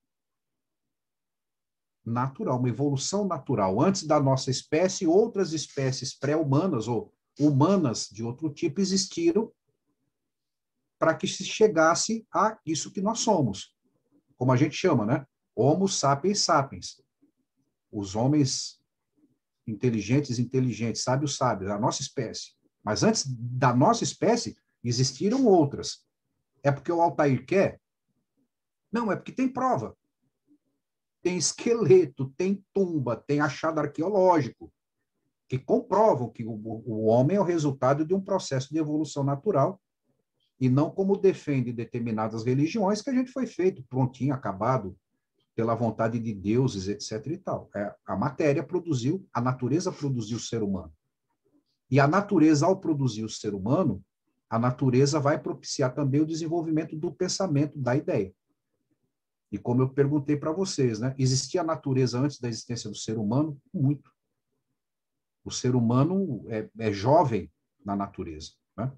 Natural, uma evolução natural. Antes da nossa espécie, outras espécies pré-humanas ou humanas de outro tipo existiram para que se chegasse a isso que nós somos. Como a gente chama, né? Homo sapiens sapiens. Os homens inteligentes, sábios, a nossa espécie. Mas antes da nossa espécie, Existiram outras. É porque o Altair quer? Não, é porque tem prova. Tem esqueleto, tem tumba, tem achado arqueológico, que comprovam que o homem é o resultado de um processo de evolução natural, e não como defendem determinadas religiões, que a gente foi feito prontinho, acabado, pela vontade de deuses, etc. e tal. A matéria produziu, a natureza produziu o ser humano. E a natureza, ao produzir o ser humano, a natureza vai propiciar também o desenvolvimento do pensamento, da ideia. E como eu perguntei para vocês, né? Existia a natureza antes da existência do ser humano? Muito. O ser humano é jovem na natureza, né?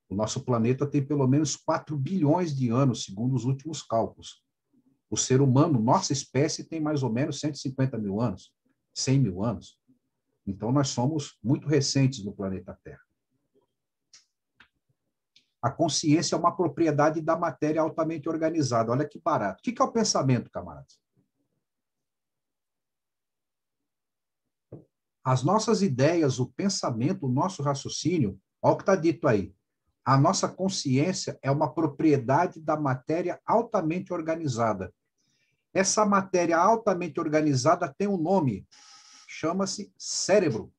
O nosso planeta tem pelo menos 4 bilhões de anos, segundo os últimos cálculos. O ser humano, nossa espécie, tem mais ou menos 150 mil anos, 100 mil anos. Então, nós somos muito recentes no planeta Terra. A consciência é uma propriedade da matéria altamente organizada. Olha que barato. O que é o pensamento, camaradas? As nossas ideias, o pensamento, o nosso raciocínio, olha o que está dito aí. A nossa consciência é uma propriedade da matéria altamente organizada. Essa matéria altamente organizada tem um nome, chama-se cérebro.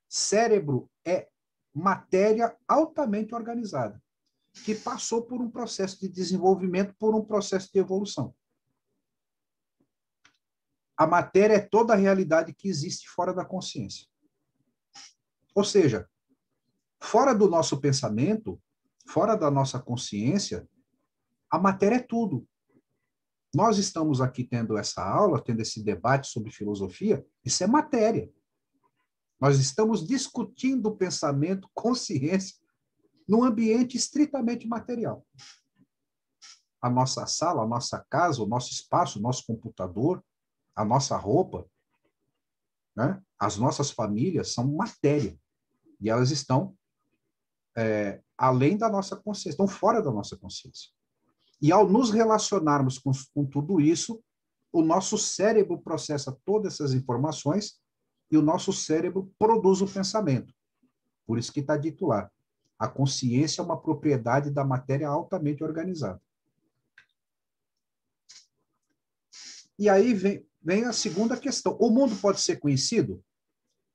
Cérebro é matéria altamente organizada, que passou por um processo de desenvolvimento, por um processo de evolução. A matéria é toda a realidade que existe fora da consciência. Ou seja, fora do nosso pensamento, fora da nossa consciência, a matéria é tudo. Nós estamos aqui tendo essa aula, tendo esse debate sobre filosofia, isso é matéria. Nós estamos discutindo pensamento, consciência, num ambiente estritamente material. A nossa sala, a nossa casa, o nosso espaço, o nosso computador, a nossa roupa, né? As nossas famílias são matéria. E elas estão além da nossa consciência, estão fora da nossa consciência. E ao nos relacionarmos com tudo isso, o nosso cérebro processa todas essas informações e o nosso cérebro produz o pensamento. Por isso que está dito lá. A consciência é uma propriedade da matéria altamente organizada. E aí vem a segunda questão. O mundo pode ser conhecido?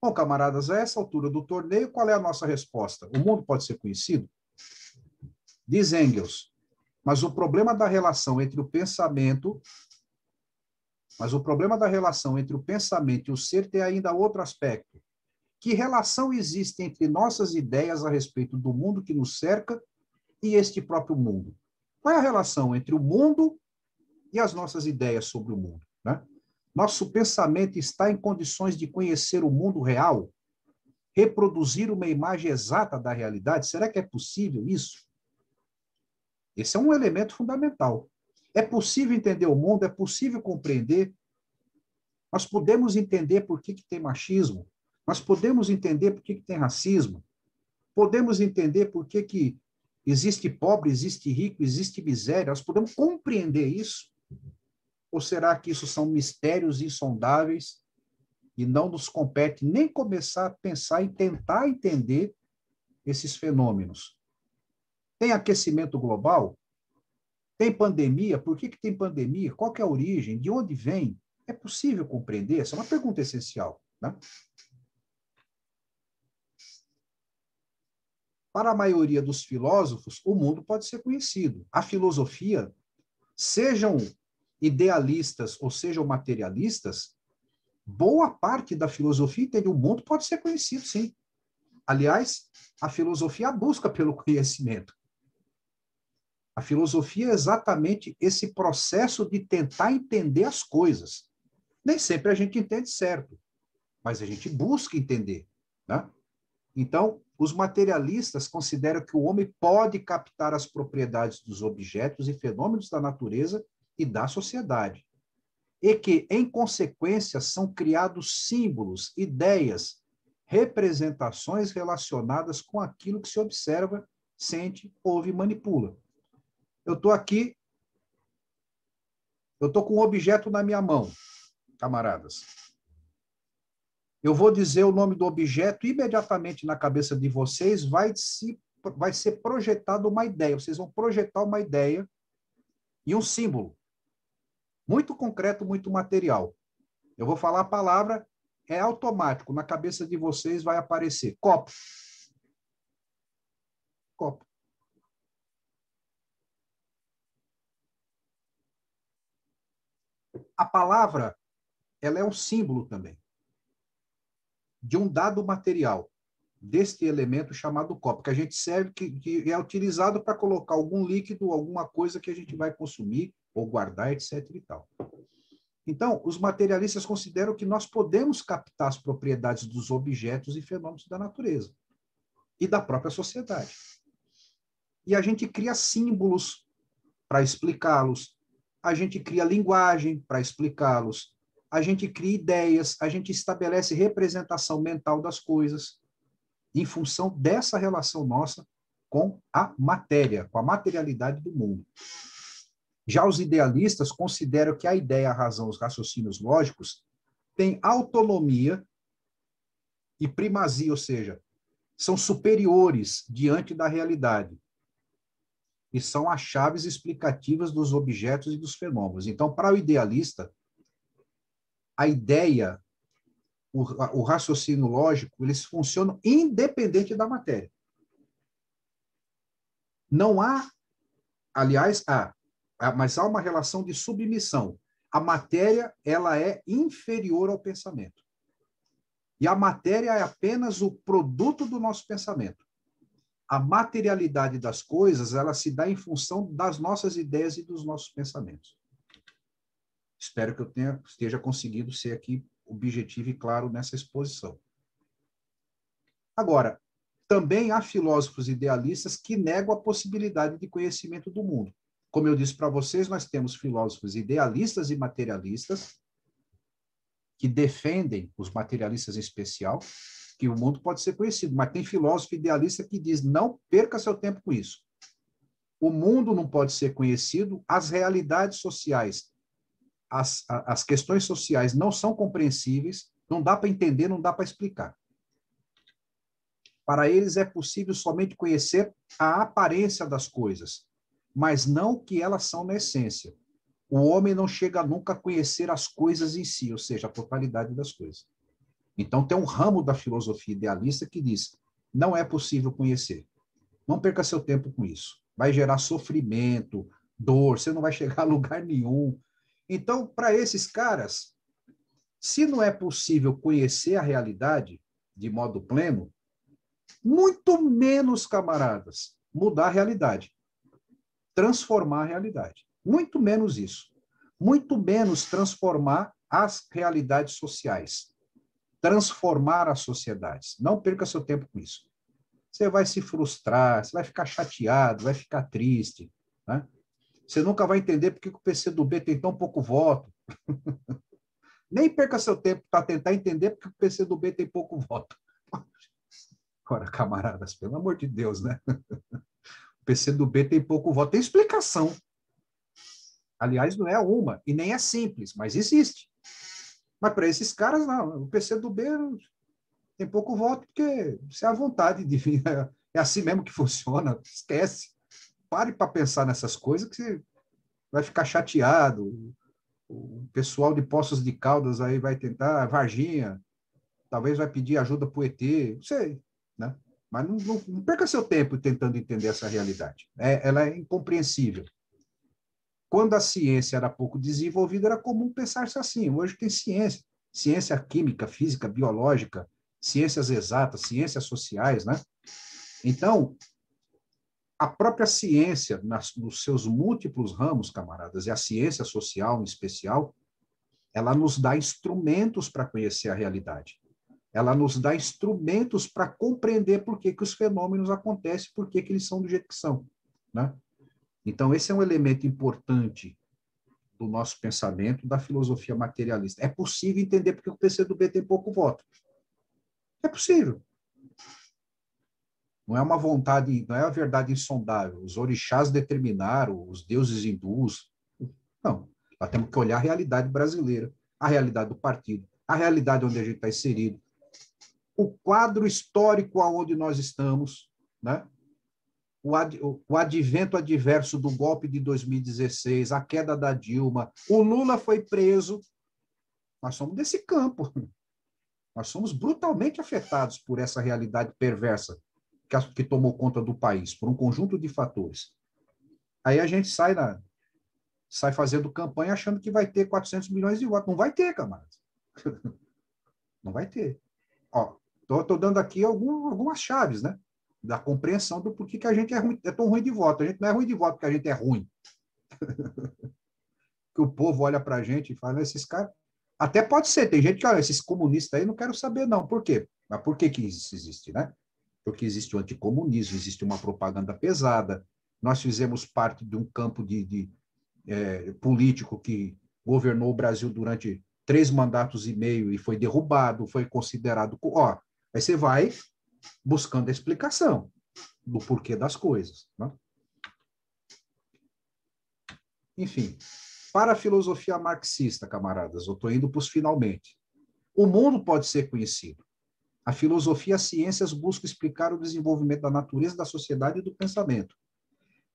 Bom, camaradas, a essa altura do torneio, qual é a nossa resposta? O mundo pode ser conhecido? Diz Engels, mas o problema da relação entre o pensamento e o ser tem ainda outro aspecto. Que relação existe entre nossas ideias a respeito do mundo que nos cerca e este próprio mundo? Qual é a relação entre o mundo e as nossas ideias sobre o mundo, né? Nosso pensamento está em condições de conhecer o mundo real? Reproduzir uma imagem exata da realidade? Será que é possível isso? Esse é um elemento fundamental. É possível entender o mundo? É possível compreender? Nós podemos entender por que tem machismo? Nós podemos entender por que tem racismo? Podemos entender por que existe pobre, existe rico, existe miséria? Nós podemos compreender isso? Ou será que isso são mistérios insondáveis e não nos compete nem começar a pensar e tentar entender esses fenômenos? Tem aquecimento global? Tem pandemia? Por que tem pandemia? Qual que é a origem? De onde vem? É possível compreender? Essa é uma pergunta essencial, né? Para a maioria dos filósofos, o mundo pode ser conhecido. A filosofia, sejam idealistas ou sejam materialistas, boa parte da filosofia entende o mundo pode ser conhecido, sim. Aliás, a filosofia busca pelo conhecimento. A filosofia é exatamente esse processo de tentar entender as coisas. Nem sempre a gente entende certo, mas a gente busca entender, né? Então, os materialistas consideram que o homem pode captar as propriedades dos objetos e fenômenos da natureza e da sociedade, e que, em consequência, são criados símbolos, ideias, representações relacionadas com aquilo que se observa, sente, ouve e manipula. Eu estou aqui, eu estou com um objeto na minha mão, camaradas. Eu vou dizer o nome do objeto, imediatamente na cabeça de vocês vai ser projetada uma ideia. Vocês vão projetar uma ideia e um símbolo. Muito concreto, muito material. Eu vou falar a palavra, é automático. Na cabeça de vocês vai aparecer copo. Copo. A palavra, ela é um símbolo também de um dado material, deste elemento chamado copo, que a gente serve, que é utilizado para colocar algum líquido, alguma coisa que a gente vai consumir ou guardar, etc. e tal. Então, os materialistas consideram que nós podemos captar as propriedades dos objetos e fenômenos da natureza e da própria sociedade. E a gente cria símbolos para explicá-los, a gente cria linguagem para explicá-los, a gente cria ideias, a gente estabelece representação mental das coisas em função dessa relação nossa com a matéria, com a materialidade do mundo. Já os idealistas consideram que a ideia, a razão, os raciocínios lógicos têm autonomia e primazia, ou seja, são superiores diante da realidade e são as chaves explicativas dos objetos e dos fenômenos. Então, para o idealista, a ideia, o raciocínio lógico, eles funcionam independente da matéria. Não há, aliás, mas há uma relação de submissão. A matéria, ela é inferior ao pensamento. E a matéria é apenas o produto do nosso pensamento. A materialidade das coisas, ela se dá em função das nossas ideias e dos nossos pensamentos. Espero que eu esteja conseguindo ser aqui objetivo e claro nessa exposição. Agora, também há filósofos idealistas que negam a possibilidade de conhecimento do mundo. Como eu disse para vocês, nós temos filósofos idealistas e materialistas que defendem, os materialistas em especial, que o mundo pode ser conhecido, mas tem filósofo idealista que diz, não perca seu tempo com isso. O mundo não pode ser conhecido, as realidades sociais, as questões sociais não são compreensíveis, não dá para entender, não dá para explicar. Para eles é possível somente conhecer a aparência das coisas, mas não o que elas são na essência. O homem não chega nunca a conhecer as coisas em si, ou seja, a totalidade das coisas. Então, tem um ramo da filosofia idealista que diz, não é possível conhecer. Não perca seu tempo com isso. Vai gerar sofrimento, dor, você não vai chegar a lugar nenhum. Então, para esses caras, se não é possível conhecer a realidade de modo pleno, muito menos, camaradas, mudar a realidade, transformar a realidade. Muito menos isso. Muito menos transformar as realidades sociais, transformar as sociedades. Não perca seu tempo com isso. Você vai se frustrar, você vai ficar chateado, vai ficar triste, né? Você nunca vai entender porque o PCdoB tem tão pouco voto. Nem perca seu tempo para tentar entender porque o PCdoB tem pouco voto. Ora, camaradas, pelo amor de Deus, né? O PCdoB tem pouco voto. Tem explicação. Aliás, não é uma, e nem é simples, mas existe. Mas para esses caras, não. O PCdoB tem pouco voto porque isso é a vontade divina. É assim mesmo que funciona. Esquece. Pare para pensar nessas coisas que você vai ficar chateado. O pessoal de Poços de Caldas aí vai tentar, Varginha, talvez vai pedir ajuda para o ET, não sei, né? Mas não perca seu tempo tentando entender essa realidade. Ela é incompreensível. Quando a ciência era pouco desenvolvida, era comum pensar-se assim. Hoje tem ciência. Ciência química, física, biológica, ciências exatas, ciências sociais, né? Então, a própria ciência, nos seus múltiplos ramos, camaradas, e a ciência social em especial, ela nos dá instrumentos para conhecer a realidade. Ela nos dá instrumentos para compreender por que os fenômenos acontecem, por que eles são do jeito que são, né? Então, esse é um elemento importante do nosso pensamento, da filosofia materialista. É possível entender porque o PCdoB tem pouco voto. É possível. Não é uma vontade, não é a verdade insondável. Os orixás determinaram, os deuses hindus. Não. Nós temos que olhar a realidade brasileira, a realidade do partido, a realidade onde a gente está inserido, o quadro histórico aonde nós estamos, né? O advento adverso do golpe de 2016, a queda da Dilma, o Lula foi preso. Nós somos desse campo. Nós somos brutalmente afetados por essa realidade perversa que tomou conta do país, por um conjunto de fatores. Aí a gente sai fazendo campanha achando que vai ter 400 milhões de votos. Não vai ter, camarada. Não vai ter. Estou dando aqui algumas chaves, né? Da compreensão do porquê que a gente é tão ruim de voto. A gente não é ruim de voto porque a gente é ruim. Que o povo olha para a gente e fala, esses caras... Até pode ser, tem gente que, olha, esses comunistas aí não quero saber, não. Por quê? Mas por que isso existe, né? Porque existe o anticomunismo, existe uma propaganda pesada. Nós fizemos parte de um campo político que governou o Brasil durante 3 mandatos e meio e foi derrubado, foi considerado... Aí você vai buscando a explicação do porquê das coisas, né? Enfim, para a filosofia marxista, camaradas, eu estou indo para os finalmente. O mundo pode ser conhecido. A filosofia e as ciências buscam explicar o desenvolvimento da natureza, da sociedade e do pensamento.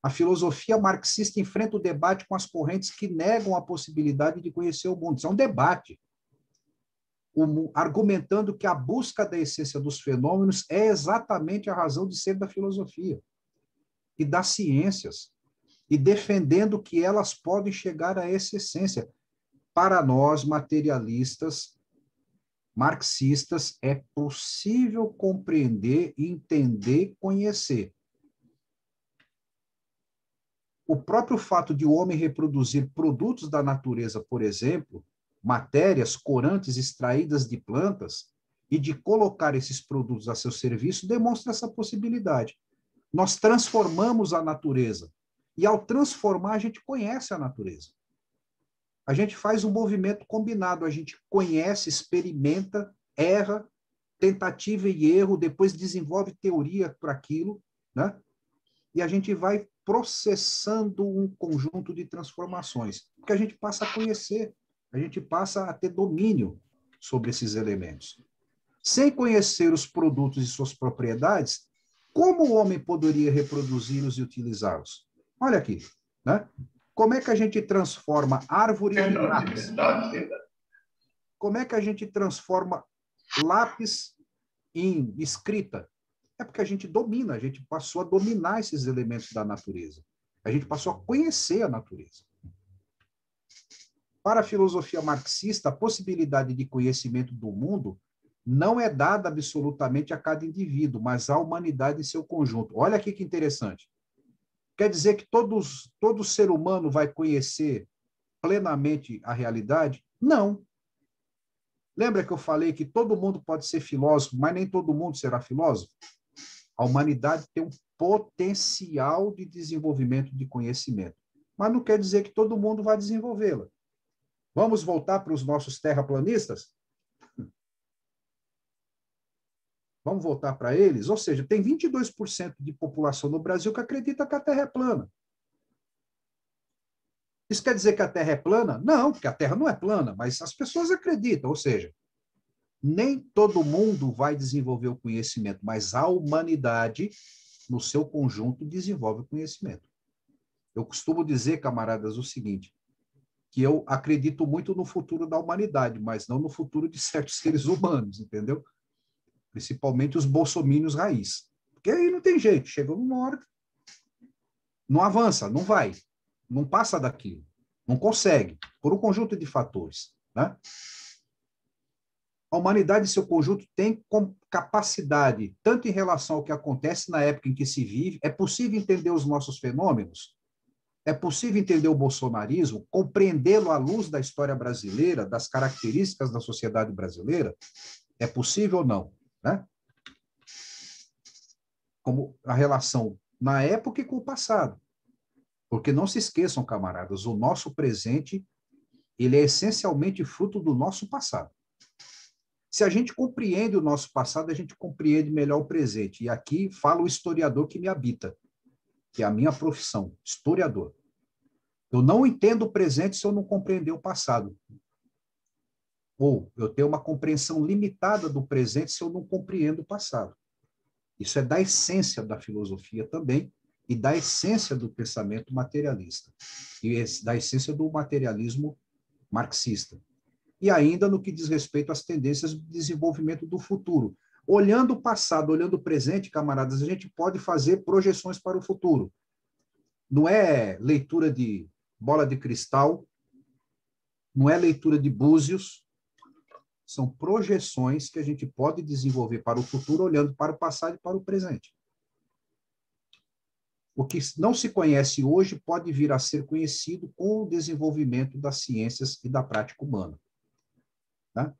A filosofia marxista enfrenta o debate com as correntes que negam a possibilidade de conhecer o mundo. Isso é um debate, argumentando que a busca da essência dos fenômenos é exatamente a razão de ser da filosofia e das ciências, e defendendo que elas podem chegar a essa essência. Para nós, materialistas, marxistas, é possível compreender, entender, conhecer. O próprio fato de o homem reproduzir produtos da natureza, por exemplo, matérias corantes extraídas de plantas, e de colocar esses produtos a seu serviço, demonstra essa possibilidade. Nós transformamos a natureza. E ao transformar, a gente conhece a natureza. A gente faz um movimento combinado, a gente conhece, experimenta, erra, tentativa e erro, depois desenvolve teoria para aquilo, né? E a gente vai processando um conjunto de transformações, porque a gente passa a conhecer, a gente passa a ter domínio sobre esses elementos. Sem conhecer os produtos e suas propriedades, como o homem poderia reproduzi-los e utilizá-los? Olha aqui, né? Como é que a gente transforma árvore em lápis? Como é que a gente transforma lápis em escrita? É porque a gente domina, a gente passou a dominar esses elementos da natureza. A gente passou a conhecer a natureza. Para a filosofia marxista, a possibilidade de conhecimento do mundo não é dada absolutamente a cada indivíduo, mas à humanidade em seu conjunto. Olha aqui que interessante. Quer dizer que todo ser humano vai conhecer plenamente a realidade? Não. Lembra que eu falei que todo mundo pode ser filósofo, mas nem todo mundo será filósofo? A humanidade tem um potencial de desenvolvimento de conhecimento, mas não quer dizer que todo mundo vai desenvolvê-la. Vamos voltar para os nossos terraplanistas? Vamos voltar para eles? Ou seja, tem 22% de população no Brasil que acredita que a Terra é plana. Isso quer dizer que a Terra é plana? Não, porque a Terra não é plana, mas as pessoas acreditam. Ou seja, nem todo mundo vai desenvolver o conhecimento, mas a humanidade, no seu conjunto, desenvolve o conhecimento. Eu costumo dizer, camaradas, o seguinte, que eu acredito muito no futuro da humanidade, mas não no futuro de certos seres humanos, entendeu? Principalmente os bolsominions raiz. Porque aí não tem jeito, chega numa hora, não avança, não vai, não passa daquilo, não consegue, por um conjunto de fatores, né? A humanidade, em seu conjunto, tem capacidade, tanto em relação ao que acontece na época em que se vive, é possível entender os nossos fenômenos, é possível entender o bolsonarismo, compreendê-lo à luz da história brasileira, das características da sociedade brasileira? É possível ou não? Né? Como a relação na época e com o passado. Porque não se esqueçam, camaradas, o nosso presente, ele é essencialmente fruto do nosso passado. Se a gente compreende o nosso passado, a gente compreende melhor o presente. E aqui fala o historiador que me habita, que é a minha profissão, historiador. Eu não entendo o presente se eu não compreender o passado. Ou eu tenho uma compreensão limitada do presente se eu não compreendo o passado. Isso é da essência da filosofia também e da essência do pensamento materialista e da essência do materialismo marxista. E ainda no que diz respeito às tendências de desenvolvimento do futuro. Olhando o passado, olhando o presente, camaradas, a gente pode fazer projeções para o futuro. Não é leitura de bola de cristal, não é leitura de búzios, são projeções que a gente pode desenvolver para o futuro olhando para o passado e para o presente. O que não se conhece hoje pode vir a ser conhecido com o desenvolvimento das ciências e da prática humana. Tá?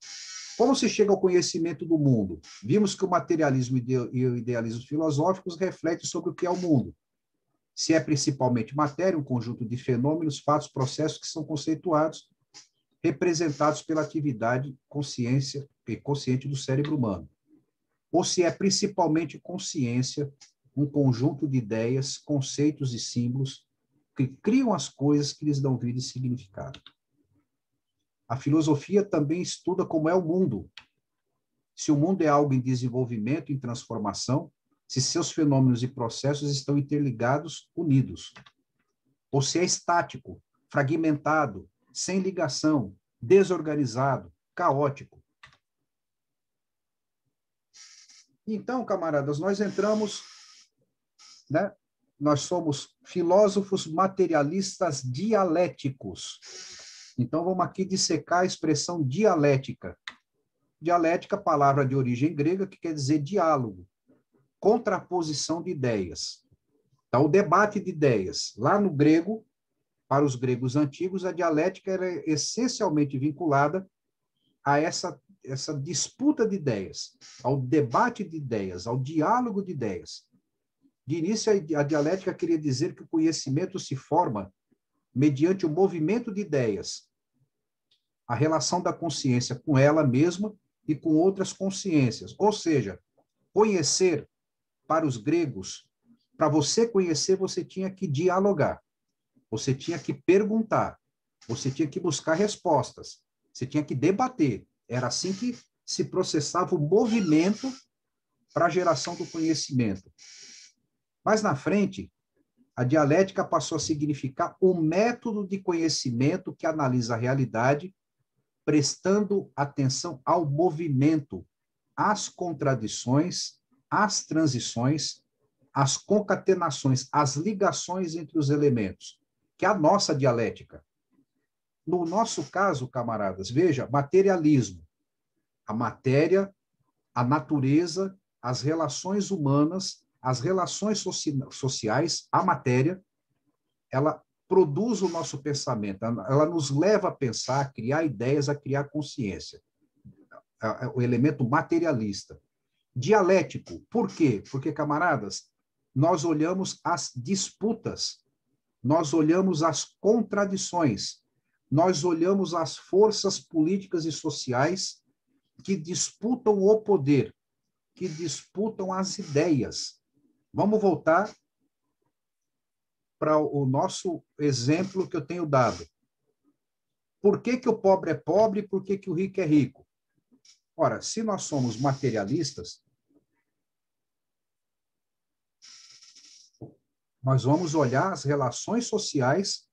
Como se chega ao conhecimento do mundo? Vimos que o materialismo e o idealismo filosóficos refletem sobre o que é o mundo. Se é principalmente matéria, um conjunto de fenômenos, fatos, processos que são conceituados, representados pela atividade consciente do cérebro humano. Ou se é principalmente consciência, um conjunto de ideias, conceitos e símbolos que criam as coisas que lhes dão vida e significado. A filosofia também estuda como é o mundo. Se o mundo é algo em desenvolvimento, em transformação, se seus fenômenos e processos estão interligados, unidos. Ou se é estático, fragmentado, sem ligação, desorganizado, caótico. Então, camaradas, nós entramos, né? Nós somos filósofos materialistas dialéticos. Então, vamos aqui dissecar a expressão dialética. Dialética, palavra de origem grega, que quer dizer diálogo, contraposição de ideias. Então, o debate de ideias. Lá no grego, para os gregos antigos, a dialética era essencialmente vinculada a essa disputa de ideias, ao debate de ideias, ao diálogo de ideias. De início, a dialética queria dizer que o conhecimento se forma mediante o movimento de ideias, a relação da consciência com ela mesma e com outras consciências. Ou seja, conhecer, para os gregos, para você conhecer, você tinha que dialogar, você tinha que perguntar, você tinha que buscar respostas, você tinha que debater. Era assim que se processava o movimento para a geração do conhecimento. Mais na frente, a dialética passou a significar o método de conhecimento que analisa a realidade, prestando atenção ao movimento, às contradições, às transições, às concatenações, às ligações entre os elementos, que é a nossa dialética. No nosso caso, camaradas, veja, materialismo, a matéria, a natureza, as relações humanas, as relações sociais, a matéria, ela produz o nosso pensamento, ela nos leva a pensar, a criar ideias, a criar consciência. O elemento materialista. Dialético, por quê? Porque, camaradas, nós olhamos as disputas, nós olhamos as contradições, nós olhamos as forças políticas e sociais que disputam o poder, que disputam as ideias. Vamos voltar para o nosso exemplo que eu tenho dado. Por que que o pobre é pobre e por que que o rico é rico? Ora, se nós somos materialistas, nós vamos olhar as relações sociais,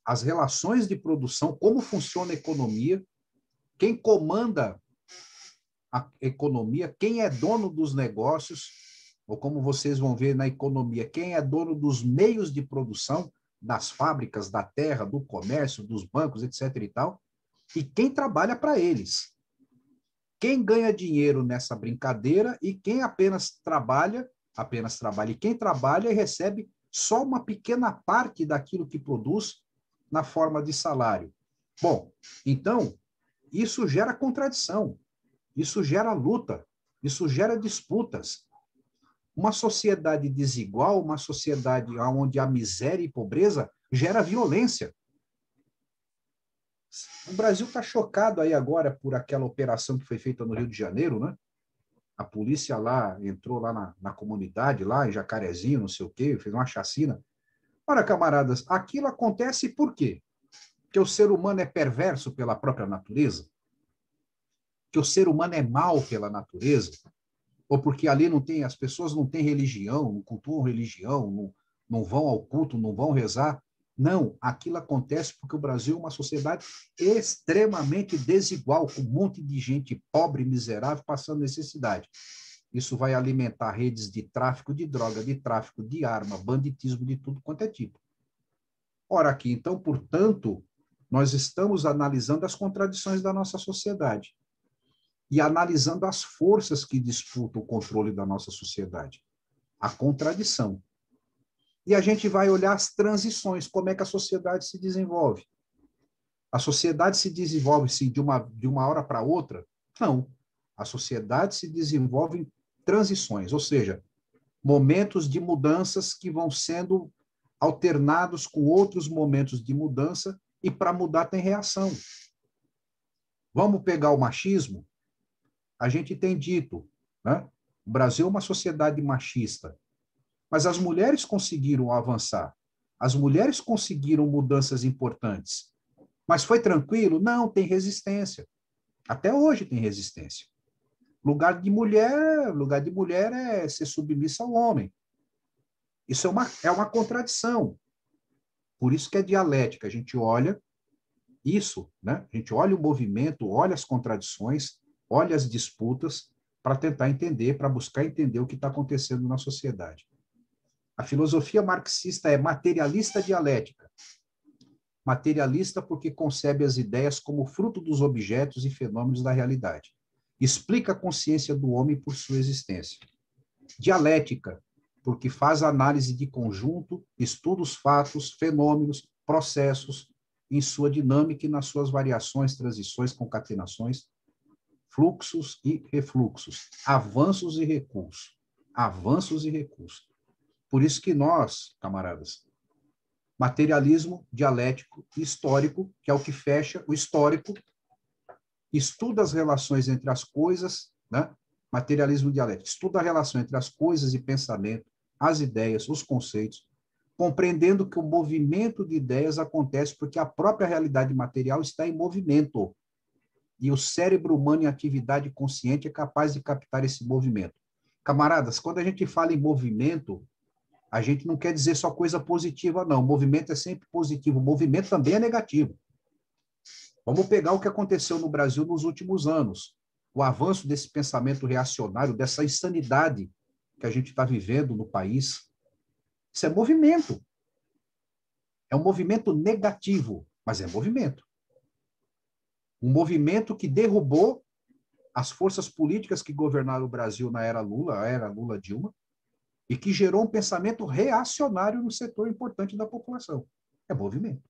as relações de produção, como funciona a economia, quem comanda a economia, quem é dono dos negócios, ou como vocês vão ver na economia, quem é dono dos meios de produção, das fábricas, da terra, do comércio, dos bancos, etc. e tal, e quem trabalha para eles. Quem ganha dinheiro nessa brincadeira e quem apenas trabalha, e quem trabalha e recebe só uma pequena parte daquilo que produz na forma de salário. Bom, então, isso gera contradição, isso gera luta, isso gera disputas. Uma sociedade desigual, uma sociedade onde há miséria e pobreza, gera violência. O Brasil está chocado aí agora por aquela operação que foi feita no Rio de Janeiro, né? A polícia lá entrou lá na comunidade, lá em Jacarezinho, não sei o quê, fez uma chacina. Ora, camaradas, aquilo acontece por quê? Que o ser humano é perverso pela própria natureza? Que o ser humano é mau pela natureza? Ou porque ali não tem, as pessoas não têm religião, não cultuam religião, não vão ao culto, não vão rezar? Não, aquilo acontece porque o Brasil é uma sociedade extremamente desigual, com um monte de gente pobre, miserável, passando necessidade. Isso vai alimentar redes de tráfico de droga, de tráfico de arma, banditismo de tudo quanto é tipo. Ora, aqui, então, portanto, nós estamos analisando as contradições da nossa sociedade e analisando as forças que disputam o controle da nossa sociedade. A contradição. E a gente vai olhar as transições, como é que a sociedade se desenvolve. A sociedade se desenvolve-se de uma hora para outra? Não. A sociedade se desenvolve em transições, ou seja, momentos de mudanças que vão sendo alternados com outros momentos de mudança, e para mudar tem reação. Vamos pegar o machismo? A gente tem dito, né? O Brasil é uma sociedade machista, mas as mulheres conseguiram avançar, as mulheres conseguiram mudanças importantes. Mas foi tranquilo? Não, tem resistência. Até hoje tem resistência. Lugar de mulher é ser submissa ao homem. Isso é uma contradição. Por isso que é dialética. A gente olha isso, né? A gente olha o movimento, olha as contradições, olha as disputas para tentar entender, para buscar entender o que está acontecendo na sociedade. A filosofia marxista é materialista dialética. Materialista porque concebe as ideias como fruto dos objetos e fenômenos da realidade. Explica a consciência do homem por sua existência. Dialética, porque faz análise de conjunto, estuda os fatos, fenômenos, processos, em sua dinâmica e nas suas variações, transições, concatenações, fluxos e refluxos, avanços e recursos. Avanços e recursos. Por isso que nós, camaradas, materialismo dialético e histórico, que é o que fecha o histórico, estuda as relações entre as coisas, né? Materialismo dialético, estuda a relação entre as coisas e pensamento, as ideias, os conceitos, compreendendo que o movimento de ideias acontece porque a própria realidade material está em movimento. E o cérebro humano em atividade consciente é capaz de captar esse movimento. Camaradas, quando a gente fala em movimento, a gente não quer dizer só coisa positiva, não. O movimento é sempre positivo. O movimento também é negativo. Vamos pegar o que aconteceu no Brasil nos últimos anos. O avanço desse pensamento reacionário, dessa insanidade que a gente está vivendo no país. Isso é movimento. É um movimento negativo, mas é movimento. Um movimento que derrubou as forças políticas que governaram o Brasil na era Lula, a era Lula-Dilma, e que gerou um pensamento reacionário no setor importante da população. É movimento.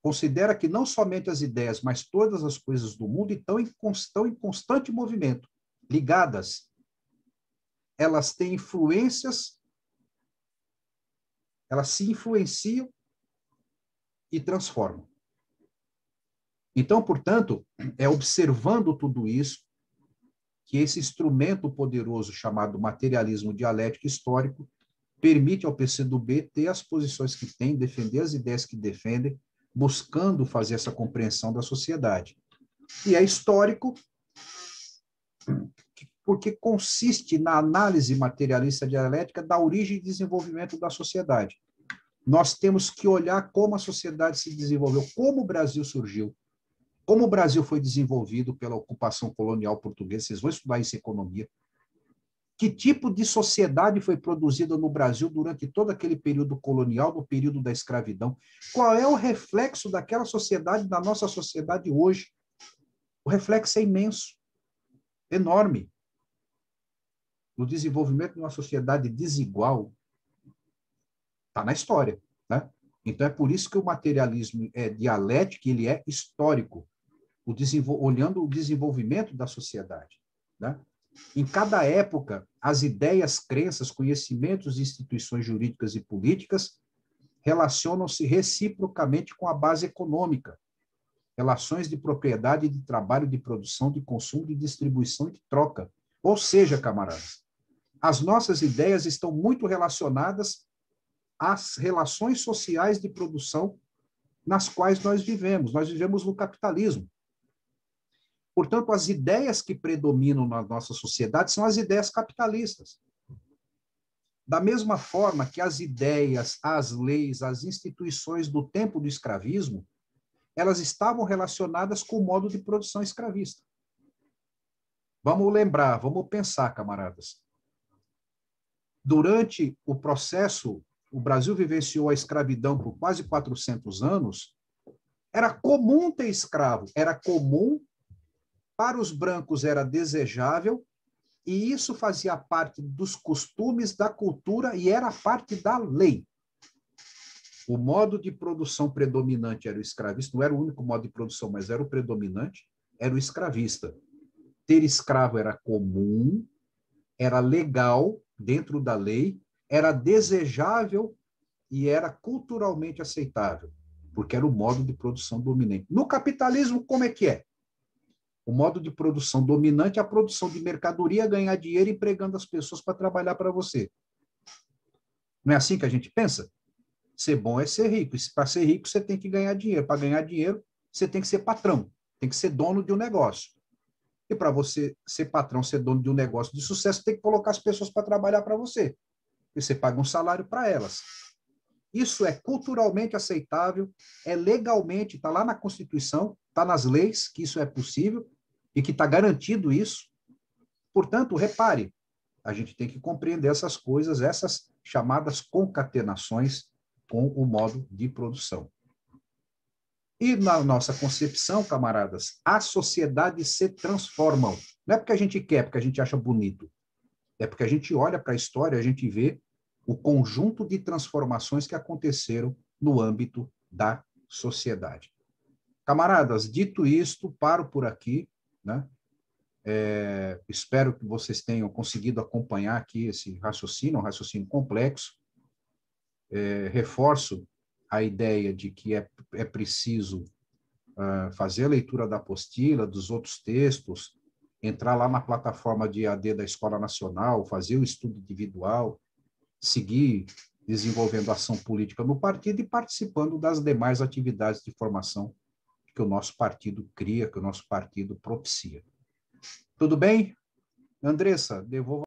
Considera que não somente as ideias, mas todas as coisas do mundo estão em constante movimento, ligadas. Elas têm influências, elas se influenciam e transformam. Então, portanto, é observando tudo isso que esse instrumento poderoso chamado materialismo dialético histórico permite ao PCdoB ter as posições que tem, defender as ideias que defendem, buscando fazer essa compreensão da sociedade. E é histórico porque consiste na análise materialista dialética da origem e desenvolvimento da sociedade. Nós temos que olhar como a sociedade se desenvolveu, como o Brasil surgiu, como o Brasil foi desenvolvido pela ocupação colonial portuguesa. Vocês vão estudar isso em economia. Que tipo de sociedade foi produzida no Brasil durante todo aquele período colonial, no período da escravidão? Qual é o reflexo daquela sociedade na nossa sociedade hoje? O reflexo é imenso, enorme. O desenvolvimento de uma sociedade desigual está na história, né? Então, é por isso que o materialismo é dialético, ele é histórico, olhando o desenvolvimento da sociedade, né? Em cada época, as ideias, crenças, conhecimentos e instituições jurídicas e políticas relacionam-se reciprocamente com a base econômica, relações de propriedade, de trabalho, de produção, de consumo, de distribuição e de troca. Ou seja, camaradas, as nossas ideias estão muito relacionadas as relações sociais de produção nas quais nós vivemos. Nós vivemos no capitalismo. Portanto, as ideias que predominam na nossa sociedade são as ideias capitalistas. Da mesma forma que as ideias, as leis, as instituições do tempo do escravismo, elas estavam relacionadas com o modo de produção escravista. Vamos lembrar, vamos pensar, camaradas. Durante o processo, o Brasil vivenciou a escravidão por quase 400 anos, era comum ter escravo, era comum, para os brancos era desejável, e isso fazia parte dos costumes, da cultura, e era parte da lei. O modo de produção predominante era o escravista, não era o único modo de produção, mas era o predominante, era o escravista. Ter escravo era comum, era legal dentro da lei, era desejável e era culturalmente aceitável, porque era o modo de produção dominante. No capitalismo, como é que é? O modo de produção dominante é a produção de mercadoria, ganhar dinheiro empregando as pessoas para trabalhar para você. Não é assim que a gente pensa? Ser bom é ser rico. E para ser rico, você tem que ganhar dinheiro. Para ganhar dinheiro, você tem que ser patrão, tem que ser dono de um negócio. E para você ser patrão, ser dono de um negócio de sucesso, tem que colocar as pessoas para trabalhar para você. E você paga um salário para elas. Isso é culturalmente aceitável, é legalmente, está lá na Constituição, está nas leis que isso é possível e que está garantido isso. Portanto, repare, a gente tem que compreender essas coisas, essas chamadas concatenações com o modo de produção. E na nossa concepção, camaradas, as sociedades se transformam. Não é porque a gente quer, porque a gente acha bonito. É porque a gente olha para a história, a gente vê o conjunto de transformações que aconteceram no âmbito da sociedade. Camaradas, dito isto, paro por aqui, né? Espero que vocês tenham conseguido acompanhar aqui esse raciocínio, um raciocínio complexo. Reforço a ideia de que é preciso fazer a leitura da apostila, dos outros textos, entrar lá na plataforma de EAD da Escola Nacional, fazer o estudo individual, seguir desenvolvendo ação política no partido e participando das demais atividades de formação que o nosso partido cria, que o nosso partido propicia. Tudo bem? Andressa, devolvo